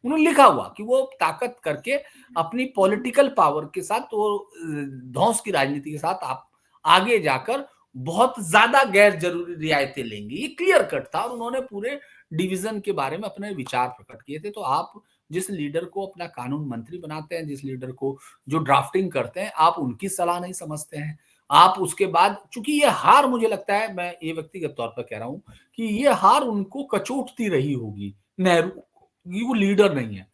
उन्होंने लिखा हुआ कि वो ताकत करके अपनी पॉलिटिकल पावर के साथ, वो धौंस की राजनीति के साथ आप आगे जाकर बहुत ज्यादा गैर जरूरी रियायतें लेंगे, ये क्लियर कट था, और उन्होंने पूरे डिवीजन के बारे में अपने विचार प्रकट किए थे। तो आप जिस लीडर को अपना कानून मंत्री बनाते हैं, जिस लीडर को जो ड्राफ्टिंग करते हैं, आप उनकी सलाह नहीं समझते हैं। आप उसके बाद, चूंकि ये हार मुझे लगता है, मैं ये व्यक्तिगत तौर पर कह रहा हूं कि ये हार उनको कचोटती रही होगी नेहरू, वो लीडर नहीं है,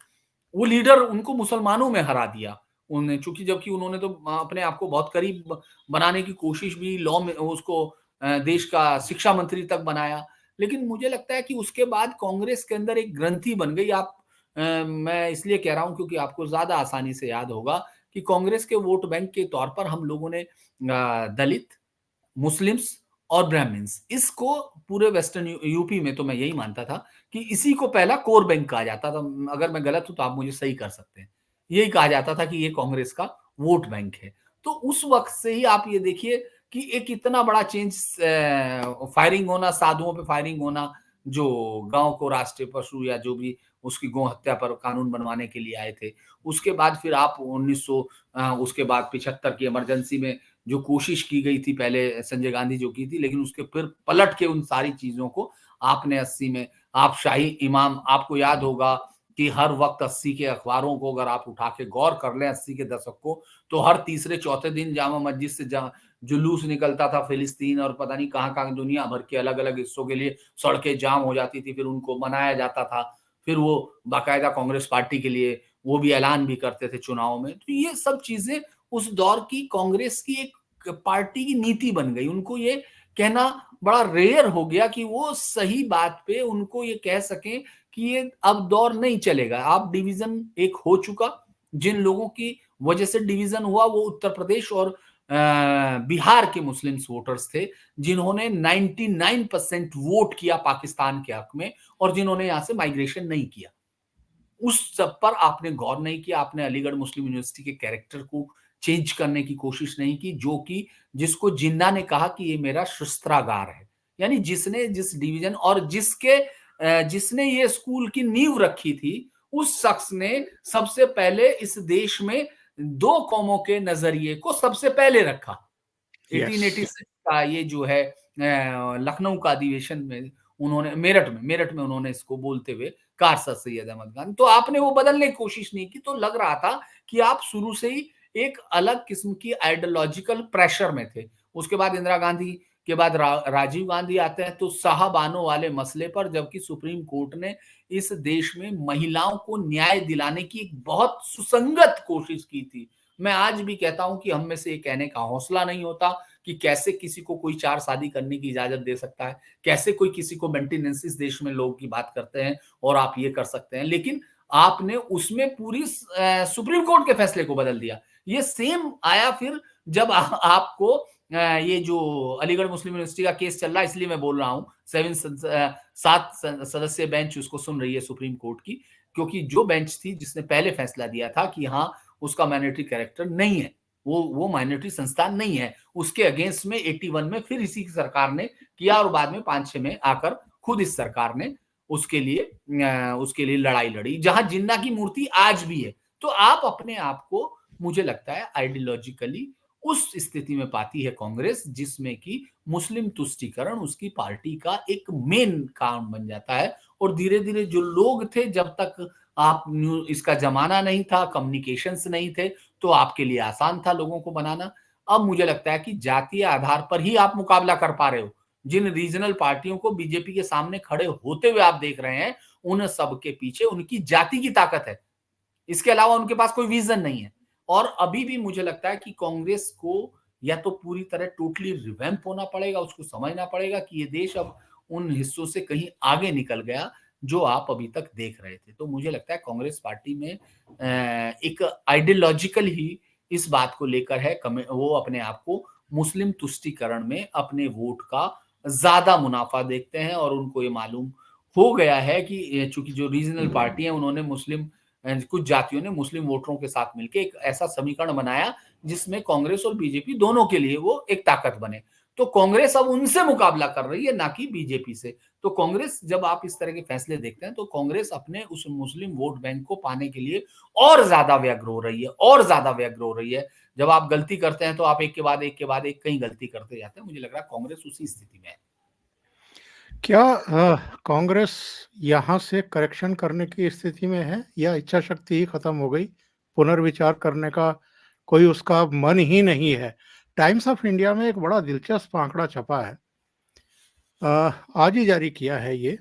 वो लीडर उनको मुसलमानों में हरा दिया, उन्हें, चूँकि जबकि उन्होंने तो अपने आप को बहुत करीब बनाने की कोशिश भी लॉ में उसको देश का शिक्षा मंत्री तक बनाया। लेकिन मुझे लगता है कि उसके बाद कांग्रेस के अंदर एक ग्रंथि बन गई। मैं इसलिए कह रहा हूँ क्योंकि आपको ज़्यादा आसानी से याद होगा कि कांग्रेस के वोट बैंक के तौर पर हम लोगों ने दलित, मुस्लिम्स और ब्राह्मण्स, इसको पूरे वेस्टर्न यूपी में तो मैं यही मानता था कि इसी को पहला कोर बैंक कहा जाता था। अगर मैं गलत हूँ तो आप मुझे सही कर सकते हैं। यही कहा जाता था कि ये कांग्रेस का वोट बैंक है। तो उस वक़्त से ही आप ये देखिए कि एक इतना बड़ा चेंज, फायरिंग होना, साधुओं पे फायरिंग होना, जो गाँव को राष्ट्रीय पशु या जो भी उसकी गौ हत्या पर कानून बनवाने के लिए आए थे। उसके बाद फिर आप 1900 उसके बाद 75 की इमरजेंसी में जो कोशिश की गई थी पहले संजय गांधी जो की थी, लेकिन उसके फिर पलट के उन सारी चीज़ों को आपने 80 में आप शाही इमाम, आपको याद होगा कि हर वक़्त 80 के अखबारों को अगर आप उठा के गौर कर लें 80 के दशक को, तो हर तीसरे चौथे दिन जामा मस्जिद से जुलूस निकलता था फिलिस्तीन और पता नहीं कहाँ-कहाँ दुनिया भर के अलग-अलग हिस्सों के लिए सड़कें जाम हो जाती थी, फिर उनको मनाया जाता था। फिर वो बाकायदा कांग्रेस पार्टी के लिए वो भी ऐलान भी करते थे चुनाव में। तो ये सब चीज़ें उस दौर की कांग्रेस की एक पार्टी की नीति बन गई। उनको ये कहना बड़ा रेयर हो गया कि वो सही बात पे उनको ये कह सकें कि ये अब दौर नहीं चलेगा। अब डिवीज़न एक हो चुका। जिन लोगों की वजह से डिवीज़न हुआ वो उत्तर प्रदेश और बिहार के मुस्लिम्स वोटर्स थे, जिन्होंने 99% वोट किया पाकिस्तान के हक में और जिन्होंने यहां से माइग्रेशन नहीं किया। उस सब पर आपने गौर नहीं किया, आपने अलीगढ़ मुस्लिम यूनिवर्सिटी के कैरेक्टर को चेंज करने की कोशिश नहीं की, जो कि जिसको जिन्ना ने कहा कि ये मेरा शस्त्रागार है। यानी जिसने जिस डिवीजन और जिसने ये स्कूल की नींव रखी थी, उस शख्स ने सबसे पहले इस देश में 2 कौमों के नज़रिए को सबसे पहले रखा। यस। 1886 का ये जो है लखनऊ का अधिवेशन में उन्होंने मेरठ में उन्होंने इसको बोलते हुए कहा सर सैयद अहमद खान। तो आपने वो बदलने की कोशिश नहीं की, तो लग रहा था कि आप शुरू से ही एक अलग किस्म की आइडियोलॉजिकल प्रेशर में थे। उसके बाद इंदिरा गांधी के बाद राजीव गांधी आते हैं तो साहबानों वाले मसले पर, जबकि सुप्रीम कोर्ट ने इस देश में महिलाओं को न्याय दिलाने की एक बहुत सुसंगत कोशिश की थी। मैं आज भी कहता हूं कि हम में से ये कहने का हौसला नहीं होता कि कैसे किसी को कोई 4 शादी करने की इजाज़त दे सकता है, कैसे कोई किसी को मेंटेनेंस इस देश में लोगों की बात करते हैं और आप ये कर सकते हैं। लेकिन आपने उसमें पूरी सुप्रीम कोर्ट के फैसले को बदल दिया। ये सेम आया फिर जब आपको ये जो अलीगढ़ मुस्लिम यूनिवर्सिटी का केस चल रहा है, इसलिए मैं बोल रहा हूँ 7 सदस्यीय बेंच उसको सुन रही है सुप्रीम कोर्ट की, क्योंकि जो बेंच थी जिसने पहले फैसला दिया था कि हाँ, उसका माइनॉरिटी कैरेक्टर नहीं है, वो माइनॉरिटी संस्थान नहीं है, उसके अगेंस्ट में 81 में फिर इसी की सरकार ने किया और बाद में 5-6 में आकर खुद इस सरकार ने उसके लिए लड़ाई लड़ी, जहां जिन्ना की मूर्ति आज भी है। तो आप अपने आप को, मुझे लगता है, आइडियोलॉजिकली उस स्थिति में पाती है कांग्रेस, जिसमें कि मुस्लिम तुष्टीकरण उसकी पार्टी का एक मेन काम बन जाता है और धीरे धीरे जो लोग थे, जब तक आप इसका जमाना नहीं था, कम्युनिकेशंस नहीं थे, तो आपके लिए आसान था लोगों को बनाना। अब मुझे लगता है कि जातीय आधार पर ही आप मुकाबला कर पा रहे हो। जिन रीजनल पार्टियों को बीजेपी के सामने खड़े होते हुए आप देख रहे हैं, उन सब के पीछे उनकी जाति की ताकत है। इसके अलावा उनके पास कोई विजन नहीं है। और अभी भी मुझे लगता है कि कांग्रेस को या तो पूरी तरह टोटली रिवैम्प होना पड़ेगा, उसको समझना पड़ेगा कि ये देश अब उन हिस्सों से कहीं आगे निकल गया जो आप अभी तक देख रहे थे। तो मुझे लगता है कांग्रेस पार्टी में एक आइडियोलॉजिकल ही इस बात को लेकर है, वो अपने आप को मुस्लिम तुष्टीकरण में अपने वोट का ज्यादा मुनाफा देखते हैं और उनको ये मालूम हो गया है कि चूंकि जो रीजनल पार्टी है उन्होंने कुछ जातियों ने मुस्लिम वोटरों के साथ मिलकर एक ऐसा समीकरण बनाया जिसमें कांग्रेस और बीजेपी दोनों के लिए वो एक ताकत बने। तो कांग्रेस अब उनसे मुकाबला कर रही है, ना कि बीजेपी से। तो कांग्रेस, जब आप इस तरह के फैसले देखते हैं, तो कांग्रेस अपने उस मुस्लिम वोट बैंक को पाने के लिए और ज्यादा व्यग्र हो रही है, और ज्यादा व्यग्र हो रही है। जब आप गलती करते हैं तो आप एक के बाद एक के बाद एक कहीं गलती करते जाते हैं। मुझे लग रहा है कांग्रेस उसी स्थिति में है। क्या कांग्रेस यहाँ से करेक्शन करने की स्थिति में है या इच्छा शक्ति ही खत्म हो गई? पुनर्विचार करने का कोई उसका मन ही नहीं है? टाइम्स ऑफ इंडिया में एक बड़ा दिलचस्प आंकड़ा छपा है, आज ही जारी किया है ये,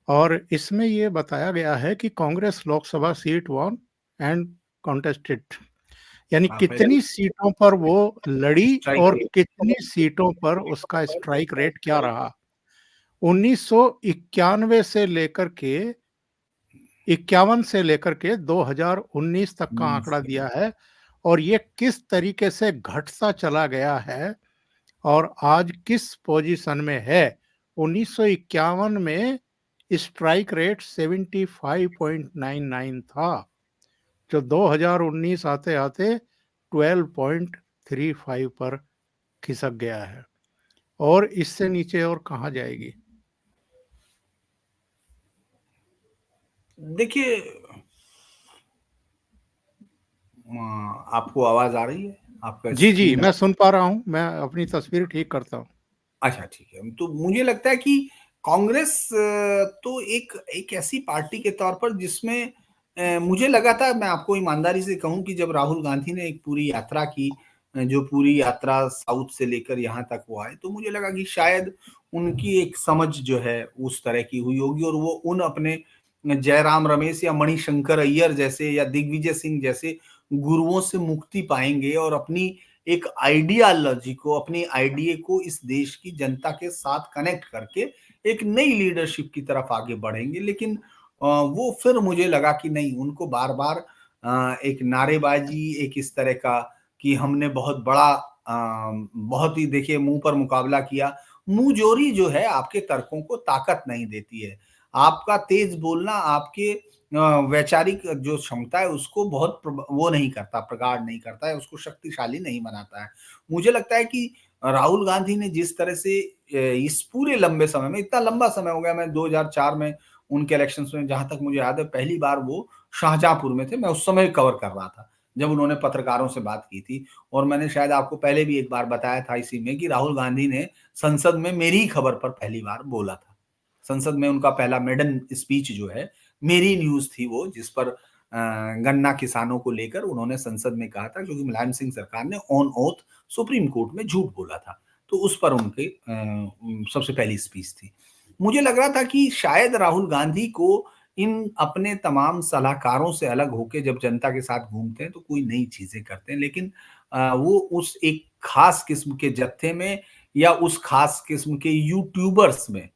और इसमें ये बताया गया है कि Congress Lok Sabha seat won and contested यानी बाप रे! कितनी सीटों पर वो लड़ी स्ट्राइक और रेट। कितनी सीटों पर उसका स्ट्राइक रेट क्या रहा। 1991 से लेकर के 51 से लेकर के 2019 तक का आंकड़ा दिया है और ये किस तरीके से घटता चला गया है और आज किस पोजीशन में है। 1951 में स्ट्राइक रेट 75.99 था, जो 2019 आते-आते 12.35 पर खिसक गया है और इससे नीचे और कहाँ जाएगी। देखिए, आपको आवाज़ आ रही है? आपका जी, जी, स्क्रीन। मैं सुन पा रहा हूँ, मैं अपनी तस्वीर ठीक करता हूँ। अच्छा, ठीक है। तो मुझे लगता है कि कांग्रेस तो एक एक ऐसी पार्टी के तौर पर जिसमें मुझे लगा था, मैं आपको ईमानदारी से कहूँ कि जब राहुल गांधी ने एक पूरी यात्रा की, जो पूरी यात्रा साउथ से लेकर यहाँ तक वो आए, तो मुझे लगा कि शायद उनकी एक समझ जो है उस तरह की हुई होगी और वो उन अपने जयराम रमेश या मणिशंकर अय्यर जैसे या दिग्विजय सिंह जैसे गुरुओं से मुक्ति पाएँगे और अपनी एक आइडियोलॉजी को, अपनी आइडिया को इस देश की जनता के साथ कनेक्ट करके एक नई लीडरशिप की तरफ आगे बढ़ेंगे। लेकिन वो फिर मुझे लगा कि नहीं, उनको बार-बार एक नारेबाजी, एक इस तरह का कि हमने बहुत बड़ा बहुत ही देखिए मुँह पर मुकाबला किया। मुँहज़ोरी जो है आपके तर्कों को ताकत नहीं देती है। आपका तेज़ बोलना आपके वैचारिक जो क्षमता है उसको बहुत वो नहीं करता, प्रगाढ़ नहीं करता है, उसको शक्तिशाली नहीं बनाता है। मुझे लगता है कि राहुल गांधी ने जिस तरह से इस पूरे लंबे समय में, इतना लंबा समय हो गया, मैं 2004 में उनके इलेक्शंस में जहाँ तक मुझे याद है पहली बार वो शाहजहाँपुर में थे, मैं उस समय कवर कर रहा था, जब उन्होंने पत्रकारों से बात की थी और मैंने शायद आपको पहले भी एक बार बताया था इसी में कि राहुल गांधी ने संसद में मेरी ही खबर पर पहली बार बोला था। संसद में उनका पहला मेडन स्पीच जो है, मेरी न्यूज़ थी वो, जिस पर गन्ना किसानों को लेकर उन्होंने संसद में कहा था क्योंकि मुलायम सिंह सरकार ने ऑन ओथ सुप्रीम कोर्ट में झूठ बोला था। तो उस पर उनकी सबसे पहली स्पीच थी। मुझे लग रहा था कि शायद राहुल गांधी को इन अपने तमाम सलाहकारों से अलग होके जब जनता के साथ घूमते हैं तो कोई नई चीज़ें करते हैं। लेकिन वो उस एक खास किस्म के जत्थे में या उस खास किस्म के यूट्यूबर्स में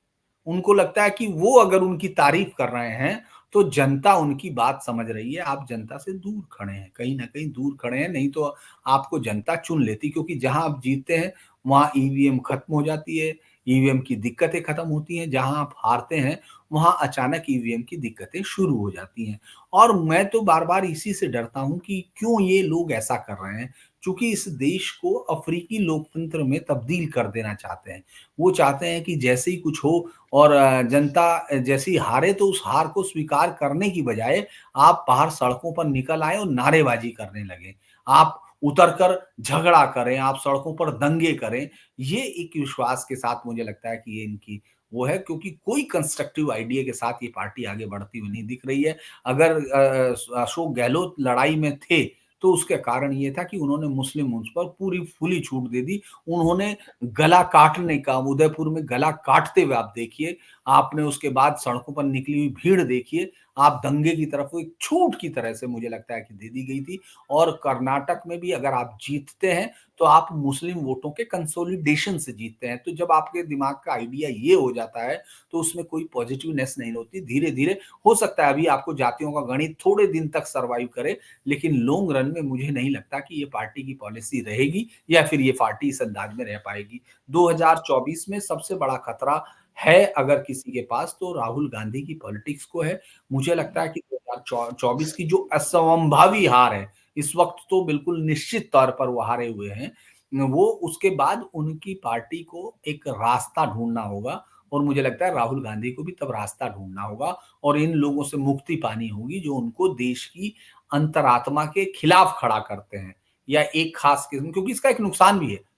उनको लगता है कि वो अगर उनकी तारीफ कर रहे हैं, तो जनता उनकी बात समझ रही है। आप जनता से दूर खड़े हैं, कहीं न कहीं दूर खड़े हैं, नहीं तो आपको जनता चुन लेती क्योंकि जहाँ आप जीतते हैं, वहाँ ईवीएम खत्म हो जाती है, ईवीएम की दिक्कतें खत्म होती हैं, जहाँ आप हारते हैं, वहाँ अचानक ईवीएम की दिक्कतें शुरू हो जाती हैं। और मैं तो बार-बार इसी से डरता हूँ कि क्यों ये लोग ऐसा कर रहे हैं? चूँकि इस देश को अफ्रीकी लोकतंत्र में तब्दील कर देना चाहते हैं। वो चाहते हैं कि जैसे ही कुछ हो और जनता जैसे ही हारे तो उस हार को स्वीकार करने की बजाय आप बाहर सड़कों पर निकल आएँ और नारेबाज़ी करने लगें। आप उतर कर झगड़ा करें, आप सड़कों पर दंगे करें। ये एक विश्वास के साथ मुझे लगता है कि ये इनकी वो है क्योंकि कोई कंस्ट्रक्टिव आइडिया के साथ ये पार्टी आगे बढ़ती हुई नहीं दिख रही है। अगर अशोक गहलोत लड़ाई में थे, तो उसका कारण ये था कि उन्होंने मुस्लिम मुल्क पर पूरी खुली छूट दे दी। उन्होंने गला काटने का, उदयपुर में गला काटते हुए आप देखिए, आपने उसके बाद सड़कों पर निकली हुई भीड़ देखिए, आप दंगे की तरफ वो एक छूट की तरह से मुझे लगता है कि दे दी गई थी और कर्नाटक में भी अगर आप जीतते हैं, तो आप मुस्लिम वोटों के कंसोलिडेशन से जीतते हैं। तो जब आपके दिमाग का आइडिया ये हो जाता है, तो उसमें कोई पॉजिटिवनेस नहीं होती। धीरे-धीरे हो सकता है अभी आपको जातियों का गणित थोड़े दिन तक सर्वाइव करे, लेकिन लॉन्ग रन में मुझे नहीं लगता कि ये पार्टी की पॉलिसी रहेगी या फिर ये पार्टी इस अंदाज में रह पाएगी। 2024 में सबसे बड़ा खतरा है अगर किसी के पास तो राहुल गांधी की पॉलिटिक्स को है। मुझे लगता है कि 2024 की जो असंभावी हार है, इस वक़्त तो बिल्कुल निश्चित तौर पर वो हारे हुए हैं। वो उसके बाद उनकी पार्टी को एक रास्ता ढूँढना होगा और मुझे लगता है राहुल गांधी को भी तब रास्ता ढूँढना होगा और इन लोगों से मुक्ति पानी होगी जो उनको देश की अंतरात्मा के खिलाफ खड़ा करते हैं या एक खास किस्म, क्योंकि इसका एक नुकसान भी है।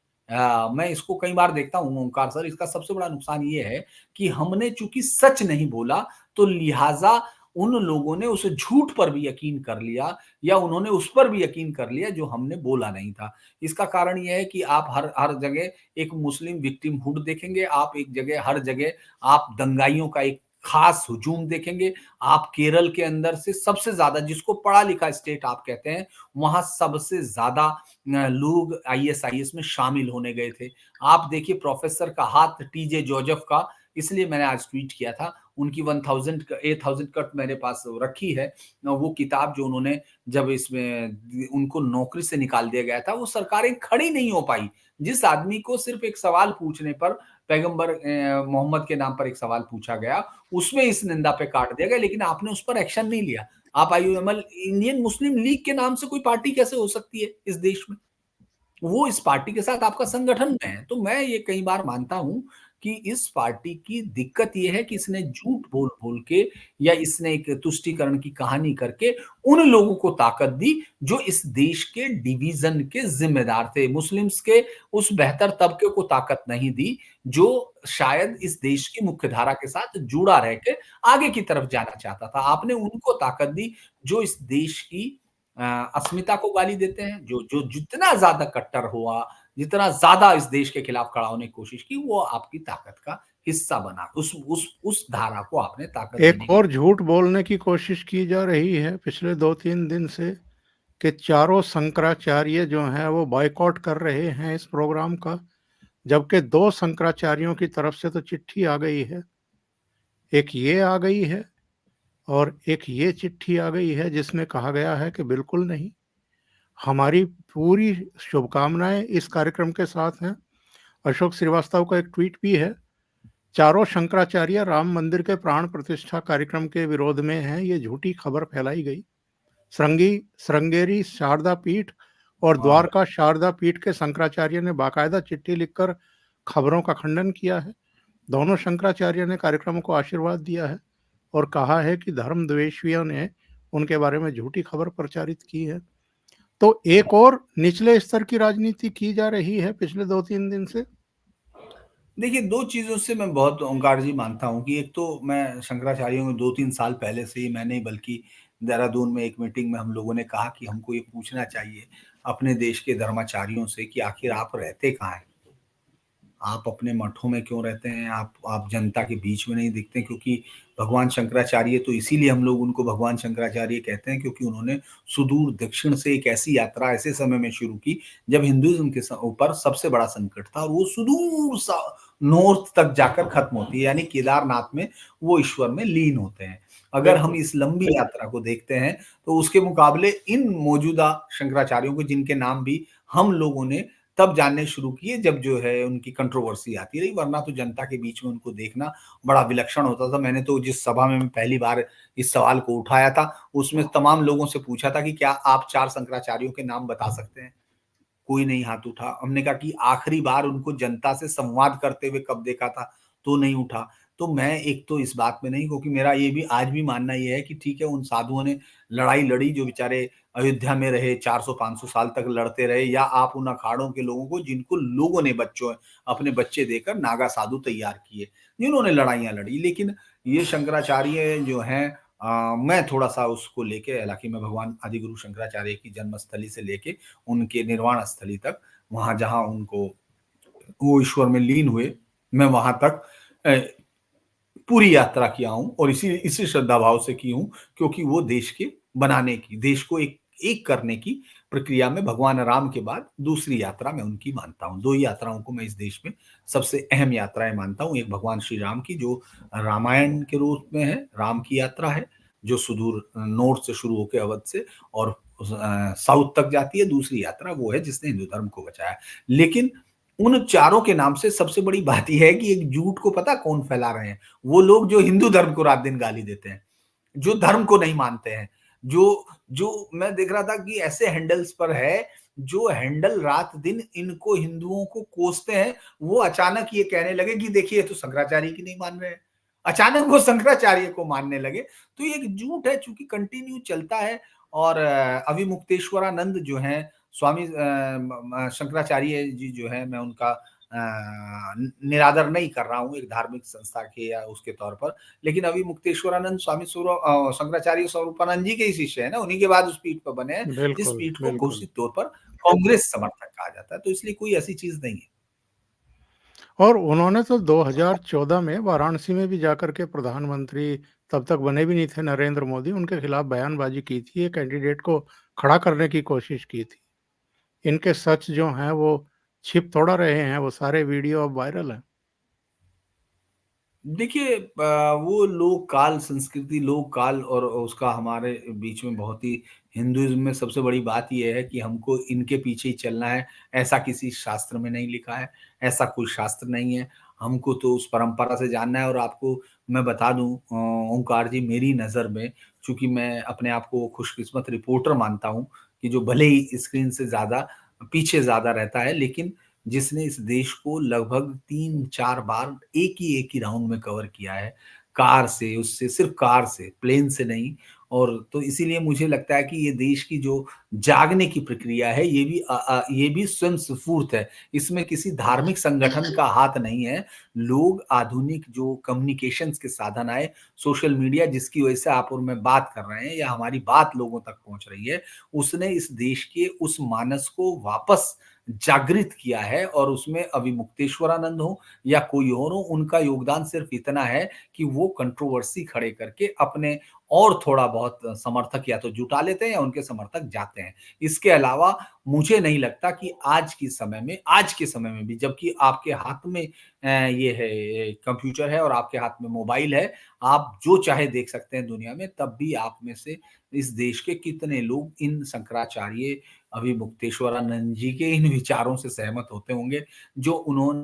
मैं इसको कई बार देखता हूँ ओंकार सर, इसका सबसे बड़ा नुकसान ये है कि हमने चूँकि सच नहीं बोला, तो लिहाज़ा उन लोगों ने उस झूठ पर भी यकीन कर लिया या उन्होंने उस पर भी यकीन कर लिया जो हमने बोला नहीं था। इसका कारण ये है कि आप हर हर जगह एक मुस्लिम विक्टिमहुड देखेंगे, आप एक जगह हर जगह आप दंगाइयों का एक खास हुजूम देखेंगे। आप केरल के अंदर से सबसे ज़्यादा, जिसको पढ़ा-लिखा स्टेट आप कहते हैं, वहाँ सबसे ज़्यादा लोग आईएसआईएस में शामिल होने गए थे। आप देखिए प्रोफ़ेसर का हाथ टीजे जोसेफ का, इसलिए मैंने आज ट्वीट किया था, उनकी 1000 कट मेरे पास रखी है। वो किताब जो उन्होंने, जब इसमें उनको नौकरी से निकाल दिया गया था, वो सरकारें खड़ी नहीं हो पाई। जिस आदमी को सिर्फ़ एक सवाल पूछने पर, पैगंबर मोहम्मद के नाम पर एक सवाल पूछा गया, उसमें इस निंदा पे काट दिया गया, लेकिन आपने उस पर एक्शन नहीं लिया। आप आईयूएमएल, इंडियन मुस्लिम लीग के नाम से कोई पार्टी कैसे हो सकती है इस देश में? वो इस पार्टी के साथ आपका संगठन में है। तो मैं ये कई बार मानता हूँ कि इस पार्टी की दिक्कत ये है कि इसने झूठ बोल-बोल के, या इसने एक तुष्टीकरण की कहानी करके उन लोगों को ताकत दी जो इस देश के डिवीज़न के ज़िम्मेदार थे। मुस्लिम्स के उस बेहतर तबके को ताकत नहीं दी, जो शायद इस देश की मुख्यधारा के साथ जुड़ा रह के आगे की तरफ जाना चाहता था। आपने उनको ताकत दी जो इस देश की अ, अस्मिता को गाली देते हैं, जो जो जितना ज़्यादा कट्टर हुआ, जितना ज़्यादा इस देश के खिलाफ खड़ा होने की कोशिश की, वो आपकी ताकत का हिस्सा बना। उस धारा को आपने ताकत देने एक की। और झूठ बोलने की कोशिश की जा रही है पिछले 2-3 दिन से कि चारों शंकराचार्य जो हैं वो बॉयकॉट कर रहे हैं इस प्रोग्राम का, जबकि 2 शंकराचार्यों की तरफ से तो चिट्ठी आ गई है। एक ये आ गई है और एक ये चिट्ठी आ गई है जिसमें कहा गया है कि बिल्कुल नहीं, हमारी पूरी शुभकामनाएँ इस कार्यक्रम के साथ हैं। अशोक श्रीवास्तव का एक ट्वीट भी है, चारों शंकराचार्य राम मंदिर के प्राण प्रतिष्ठा कार्यक्रम के विरोध में हैं, ये झूठी खबर फैलाई गई। श्रृंगेरी शारदा पीठ और हाँ। द्वारका शारदा पीठ के शंकराचार्य ने बाकायदा चिट्ठी लिखकर खबरों का खंडन किया है। दोनों शंकराचार्य ने कार्यक्रम को आशीर्वाद दिया है और कहा है कि धर्मद्वेषियों ने उनके बारे में झूठी खबर प्रचारित की है। तो एक और निचले स्तर की राजनीति की जा रही है पिछले 2-3 दिन से। देखिए, 2 चीज़ों से मैं बहुत ओंकार जी मानता हूँ कि एक तो मैं शंकराचार्यों में 2-3 साल पहले से ही, मैंने बल्कि देहरादून में एक मीटिंग में हम लोगों ने कहा कि हमको ये पूछना चाहिए अपने देश के धर्माचार्यों से कि आखिर आप रहते कहाँ हैं? आप अपने मठों में क्यों रहते हैं? आप जनता के बीच में नहीं दिखते, क्योंकि भगवान शंकराचार्य, तो इसीलिए हम लोग उनको भगवान शंकराचार्य कहते हैं, क्योंकि उन्होंने सुदूर दक्षिण से एक ऐसी यात्रा ऐसे समय में शुरू की जब हिंदुइज़्म के ऊपर सबसे बड़ा संकट था, और वो सुदूर सा नॉर्थ तक जाकर खत्म होती है, यानी केदारनाथ में वो ईश्वर में लीन होते हैं। अगर हम बिल्कुल। इस लंबी यात्रा को देखते हैं, तो उसके मुकाबले इन मौजूदा शंकराचार्यों को, जिनके नाम भी हम लोगों ने तब जानने शुरू किए जब जो है उनकी कंट्रोवर्सी आती रही, वरना तो जनता के बीच में उनको देखना बड़ा विलक्षण होता था। मैंने तो जिस सभा में मैं पहली बार इस सवाल को उठाया था, उसमें तमाम लोगों से पूछा था कि क्या आप 4 शंकराचार्यों के नाम बता सकते हैं? कोई नहीं हाथ उठा। हमने कहा कि आखिरी बार उनको जनता से संवाद करते हुए कब देखा था, तो नहीं उठा। तो मैं एक तो इस बात में नहीं, क्योंकि मेरा ये भी आज भी मानना ये है कि ठीक है, उन साधुओं ने लड़ाई लड़ी, जो बेचारे अयोध्या में रहे 400-500 साल तक लड़ते रहे, या आप उन अखाड़ों के लोगों को जिनको लोगों ने बच्चों अपने बच्चे देकर नागा साधु तैयार किए, जिन्होंने लड़ाइयाँ लड़ी। लेकिन ये शंकराचार्य जो हैं, मैं थोड़ा-सा उसको लेके, हालाँकि मैं भगवान आदिगुरु शंकराचार्य की जन्मस्थली से लेके उनके निर्वाण स्थली तक, वहाँ जहाँ उनको वो ईश्वर में लीन हुए, मैं वहाँ तक अ, पूरी यात्रा किया हूँ, और इसी श्रद्धा भाव से की हूँ, क्योंकि वो देश के बनाने की, देश को एक करने की प्रक्रिया में भगवान राम के बाद दूसरी यात्रा मैं उनकी मानता हूँ। 2 ही यात्राओं को मैं इस देश में सबसे अहम यात्राएँ मानता हूँ। एक भगवान श्री राम की, जो रामायण के रूप में है, राम की यात्रा है, जो सुदूर नॉर्थ से शुरू होके अवध से और साउथ तक जाती है। दूसरी यात्रा वो है जिसने हिंदू धर्म को बचाया। लेकिन उन चारों के नाम से सबसे बड़ी बात ये है कि एक झूठ को पता कौन फैला रहे हैं? वो लोग जो हिंदू धर्म को रात-दिन गाली देते हैं, जो धर्म को नहीं मानते हैं, जो जो मैं देख रहा था कि ऐसे हैंडल्स पर है, जो हैंडल रात-दिन इनको हिंदुओं को कोसते हैं, वो अचानक ये कहने लगे कि देखिए, ये तो शंकराचार्य की नहीं मान रहे हैं। अचानक वो शंकराचार्य को मानने लगे। तो ये एक झूठ है, चूँकि कंटिन्यू चलता है, और अविमुक्तेश्वरानंद जो हैं, स्वामी शंकराचार्य जी जो हैं, मैं उनका निरादर नहीं कर रहा हूँ एक धार्मिक संस्था के या उसके तौर पर, लेकिन अभी मुक्तेश्वरानंद स्वामी शंकराचार्य स्वरूपानंद जी के ही शिष्य है ना, उन्हीं के बाद उस पीठ पर बने हैं, जिस बिल्कुल, पीठ को बिल्कुल। घोषित तौर पर कांग्रेस समर्थक कहा जाता है, तो इसलिए कोई ऐसी चीज नहीं है। और उन्होंने तो 2014 में वाराणसी में भी जाकर के प्रधानमंत्री तब तक बने भी नहीं थे नरेंद्र मोदी, उनके खिलाफ बयानबाजी की थी, एक कैंडिडेट को खड़ा करने की कोशिश की थी। इनके सच जो हैं वो छिप थोड़ा रहे हैं, वो सारे वीडियो अब वायरल हैं। देखिए वो लोक काल संस्कृति, लोक काल और उसका हमारे बीच में बहुत ही हिंदुइज़्म में सबसे बड़ी बात ये है कि हमको इनके पीछे ही चलना है, ऐसा किसी शास्त्र में नहीं लिखा है, ऐसा कोई शास्त्र नहीं है। हमको तो उस परंपरा से जानना है और आपको मैं बता दूँ ओंकार जी मेरी नज़र में चूँकि मैं अपने आप को खुशकिस्मत रिपोर्टर मानता हूँ कि जो भले ही स्क्रीन से ज़्यादा पीछे ज़्यादा रहता है, लेकिन जिसने इस देश को लगभग 3-4 बार एक ही राउंड में कवर किया है। कार से, उससे सिर्फ़ कार से, प्लेन से नहीं और तो इसीलिए मुझे लगता है कि ये देश की जो जागने की प्रक्रिया है, ये भी स्वयं स्फूर्त है। इसमें किसी धार्मिक संगठन का हाथ नहीं है। लोग आधुनिक जो कम्युनिकेशंस के साधन आए, सोशल मीडिया जिसकी वजह से आप और मैं बात कर रहे हैं या हमारी बात लोगों तक पहुँच रही है, उसने इस देश के उस मानस को वापस जागृत किया है और उसमें अभिमुक्तेश्वरानंद हो या कोई और हो, उनका योगदान सिर्फ इतना है कि वो कंट्रोवर्सी खड़े करके अपने और थोड़ा बहुत समर्थक या तो जुटा लेते हैं या उनके समर्थक जाते हैं। इसके अलावा मुझे नहीं लगता कि आज के समय में भी जबकि आपके हाथ में ये है कंप्यूटर है और आपके हाथ में मोबाइल है, आप जो चाहे देख सकते हैं दुनिया में, तब भी आप में से इस देश के कितने लोग इन शंकराचार्य अभिमुक्तेश्वरानंद जी के इन विचारों से सहमत होते होंगे, जो उन्होंने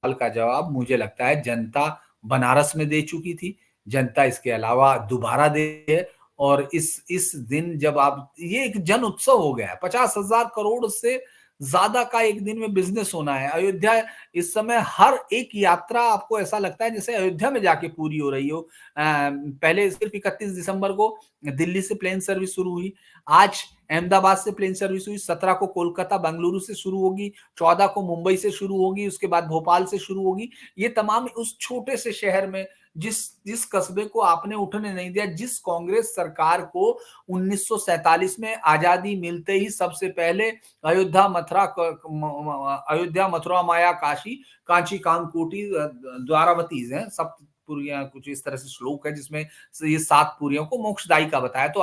सवाल का जवाब मुझे लगता है जनता बनारस में दे चुकी थी। जनता इसके अलावा दोबारा दे है और इस दिन जब आप ये एक जन उत्सव हो गया है। 50,000 करोड़ से ज़्यादा का एक दिन में बिज़नेस होना है। अयोध्या इस समय हर एक यात्रा आपको ऐसा लगता है जैसे अयोध्या में जाके पूरी हो रही हो। पहले सिर्फ 31 दिसंबर को दिल्ली से प्लेन सर्विस शुरू हुई। आज अहमदाबाद से प्लेन सर्विस हुई, 17 को कोलकाता, बेंगलुरु से शुरू होगी, 14 को मुंबई से शुरू होगी, उसके बाद भोपाल से शुरू होगी। ये तमाम उस छोटे से शहर में जिस जिस कस्बे को आपने उठने नहीं दिया, जिस कांग्रेस सरकार को 1947 में आजादी मिलते ही सबसे पहले अयोध्या, मथुरा, माया, काशी, कांची, कामकोटि, द्वारावती हैं, सप्तपुरियां कुछ इस तरह से श्लोक है जिसमें ये 7 पुरियों को मोक्षदायी का बताया। तो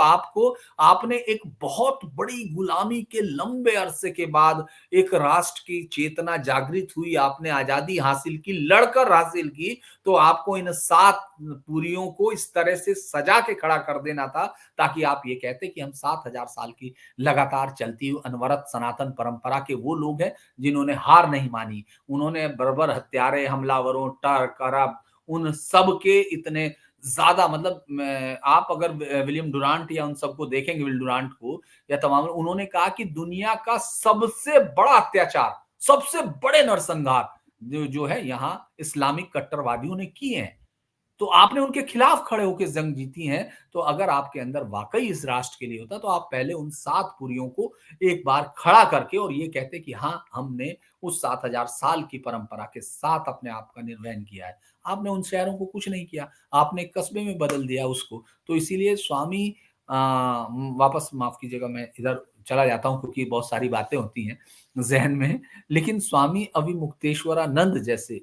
आपने एक बहुत बड़ी गुलामी के लंबे अरसे के बाद एक राष्ट्र की चेतना जागृत हुई, आपने आजादी हासिल की, लड़कर हासिल की, तो आपको इन 7 पुरियों को इस तरह से सजा के खड़ा कर देना था, ताकि आप ये कहते कि हम 7,000 साल की लगातार चलती हुई अनवरत सनातन परंपरा के वो लोग हैं, जिन्होंने हार नहीं मानी। उन्होंने बर्बर हत्यारे, हमलावरों, टर्क, अरब उन सब के इतने ज़्यादा मतलब आप अगर विलियम डुरांट या उन सबको देखेंगे विल डुरांट को या तमाम उन्होंने कहा कि दुनिया का सबसे बड़ा अत्याचार, सबसे बड़े नरसंहार जो है यहाँ इस्लामिक कट्टरवादियों ने किए हैं। तो आपने उनके खिलाफ खड़े होकर जंग जीती है, तो अगर आपके अंदर वाक़ई इस राष्ट्र के लिए होता, तो आप पहले उन 7 पुरियों को एक बार खड़ा करके और ये कहते कि हाँ, हमने उस 7,000 साल की परंपरा के साथ अपने आप का निर्वहन किया है। आपने उन शहरों को कुछ नहीं किया, आपने एक कस्बे में बदल दिया उसको। तो इसीलिए स्वामी वापस माफ़ कीजिएगा मैं इधर चला जाता हूँ क्योंकि बहुत सारी बातें होती हैं ज़हन में। लेकिन स्वामी अभिमुक्तेश्वरानंद जैसे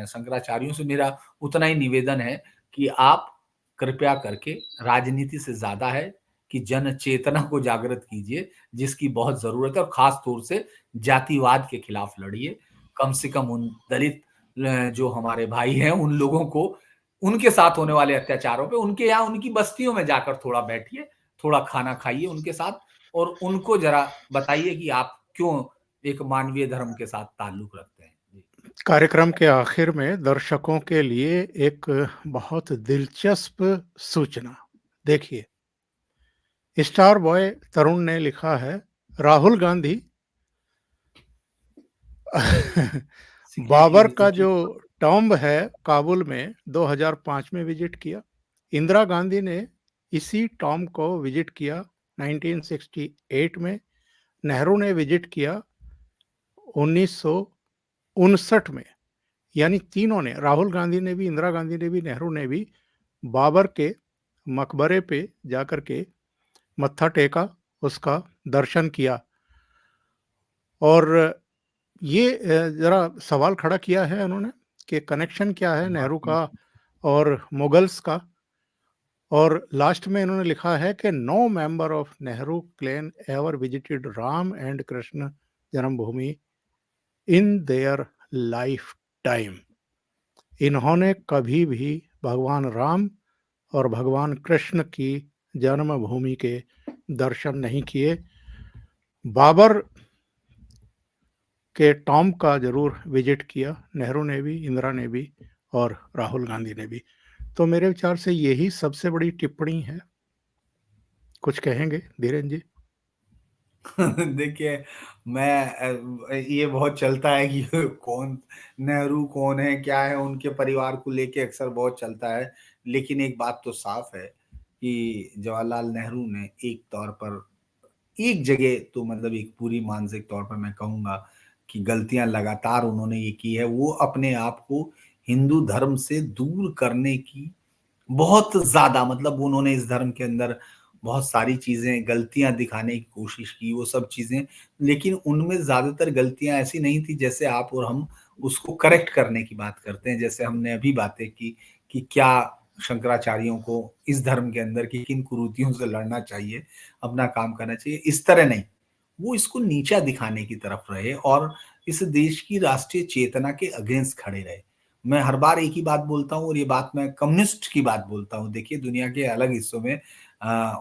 शंकराचार्यों से मेरा उतना ही निवेदन है कि आप कृपया करके राजनीति से ज़्यादा है कि जन चेतना को जागृत कीजिए, जिसकी बहुत ज़रूरत है और ख़ास तौर से जातिवाद के खिलाफ लड़िए। कम से कम उन दलित जो हमारे भाई हैं, उन लोगों को उनके साथ होने वाले अत्याचारों पे उनके यहाँ उनकी बस्तियों में जाकर थोड़ा बैठिए, थोड़ा खाना खाइए उनके साथ और उनको ज़रा बताइए कि आप क्यों एक मानवीय धर्म के साथ ताल्लुक रखते हैं। जी। कार्यक्रम के आखिर में दर्शकों के लिए एक बहुत दिलचस्प सूचना। देखिए, स्टार बॉय तरुण ने लिखा है, राहुल गांधी बाबर सिक्योरिटी का जो सिक्योरिटी टॉम्ब है काबुल में 2005 में विजिट किया। इंदिरा गांधी ने इसी टॉम्ब को विजिट किया 1968 में। नेहरू ने विजिट किया 1959 में। यानी तीनों ने, राहुल गांधी ने भी, इंदिरा गांधी ने भी, नेहरू ने भी बाबर के मकबरे पे जाकर के मत्था टेका, उसका दर्शन किया। और ये ज़रा सवाल खड़ा किया है उन्होंने कि कनेक्शन क्या है नेहरू वाक़ई का और मुगल्स का। और लास्ट में इन्होंने लिखा है कि no member of Nehru clan ever visited Ram and Krishna Janmabhoomi in their life time. इन्होंने कभी भी भगवान राम और भगवान कृष्ण की जन्मभूमि के दर्शन नहीं किए। बाबर के टॉम का ज़रूर विजिट किया नेहरू ने भी, इंदिरा ने भी और राहुल गांधी ने भी। तो मेरे विचार से यही सबसे बड़ी टिप्पणी है। कुछ कहेंगे धीरेन जी? देखिए, ये बहुत चलता है कि कौन नेहरू कौन है, क्या है, उनके परिवार को लेके अक्सर बहुत चलता है। लेकिन एक बात तो साफ है कि जवाहरलाल नेहरू ने एक तौर पर एक जगह तो मतलब एक पूरी मानसिक तौर पर मैं कहूँगा कि गलतियाँ लगातार उन्होंने ये की है, वो अपने आप को हिंदू धर्म से दूर करने की बहुत ज़्यादा मतलब उन्होंने इस धर्म के अंदर बहुत सारी चीज़ें, गलतियाँ दिखाने की कोशिश की, वो सब चीज़ें, लेकिन उनमें ज़्यादातर गलतियाँ ऐसी नहीं थी जैसे आप और हम उसको करेक्ट करने की बात करते हैं। जैसे हमने अभी बातें की कि क्या शंकराचार्यों को इस धर्म के अंदर की किन कुरीतियों से लड़ना चाहिए, अपना काम करना चाहिए, इस तरह नहीं। वो इसको नीचा दिखाने की तरफ रहे और इस देश की राष्ट्रीय चेतना के अगेंस्ट खड़े रहे। मैं हर बार एक ही बात बोलता हूँ और ये बात मैं कम्युनिस्ट की बात बोलता हूँ। देखिए दुनिया के अलग हिस्सों में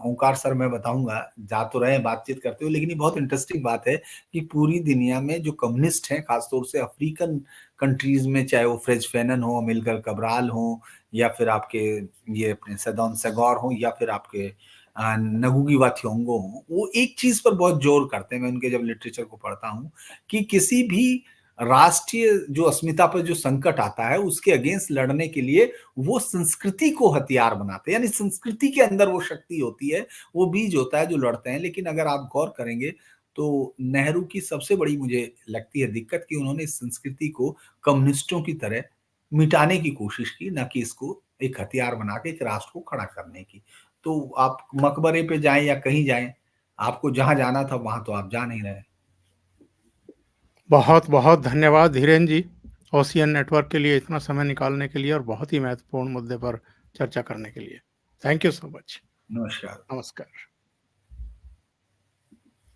ओंकार सर मैं बताऊँगा, जा तो रहे हैं बातचीत करते हुए लेकिन ये बहुत इंटरेस्टिंग बात है कि पूरी दुनिया में जो कम्युनिस्ट हैं, खासतौर से अफ्रीकन कंट्रीज़ में चाहे वो फ्रेंच फैनन हो, अमिल्कार cabral हो या फिर आपके ये अपने सेदौन सेगौर हों या फिर आपके नगुगी वा थिओंगो हों, वो एक चीज़ पर बहुत ज़ोर करते हैं, मैं उनके जब लिटरेचर को पढ़ता हूँ, कि किसी भी राष्ट्रीय जो अस्मिता पर जो संकट आता है, उसके अगेंस्ट लड़ने के लिए वो संस्कृति को हथियार बनाते हैं। यानी संस्कृति के अंदर वो शक्ति होती है, वो बीज होता है जो लड़ते हैं। लेकिन अगर आप गौर करेंगे, तो नेहरू की सबसे बड़ी मुझे लगती है दिक्कत कि उन्होंने इस संस्कृति को कम्युनिस्टों की तरह मिटाने की कोशिश की, ना कि इसको एक हथियार बना के एक राष्ट्र को खड़ा करने की। तो आप मकबरे पे जाएँ या कहीं जाएँ, आपको जहाँ जाना था वहाँ तो आप जा नहीं रहे। बहुत-बहुत धन्यवाद धीरेन जी, ओशियन नेटवर्क के लिए इतना समय निकालने के लिए और बहुत ही महत्वपूर्ण मुद्दे पर चर्चा करने के लिए। Thank you so much. नमस्कार। नमस्कार।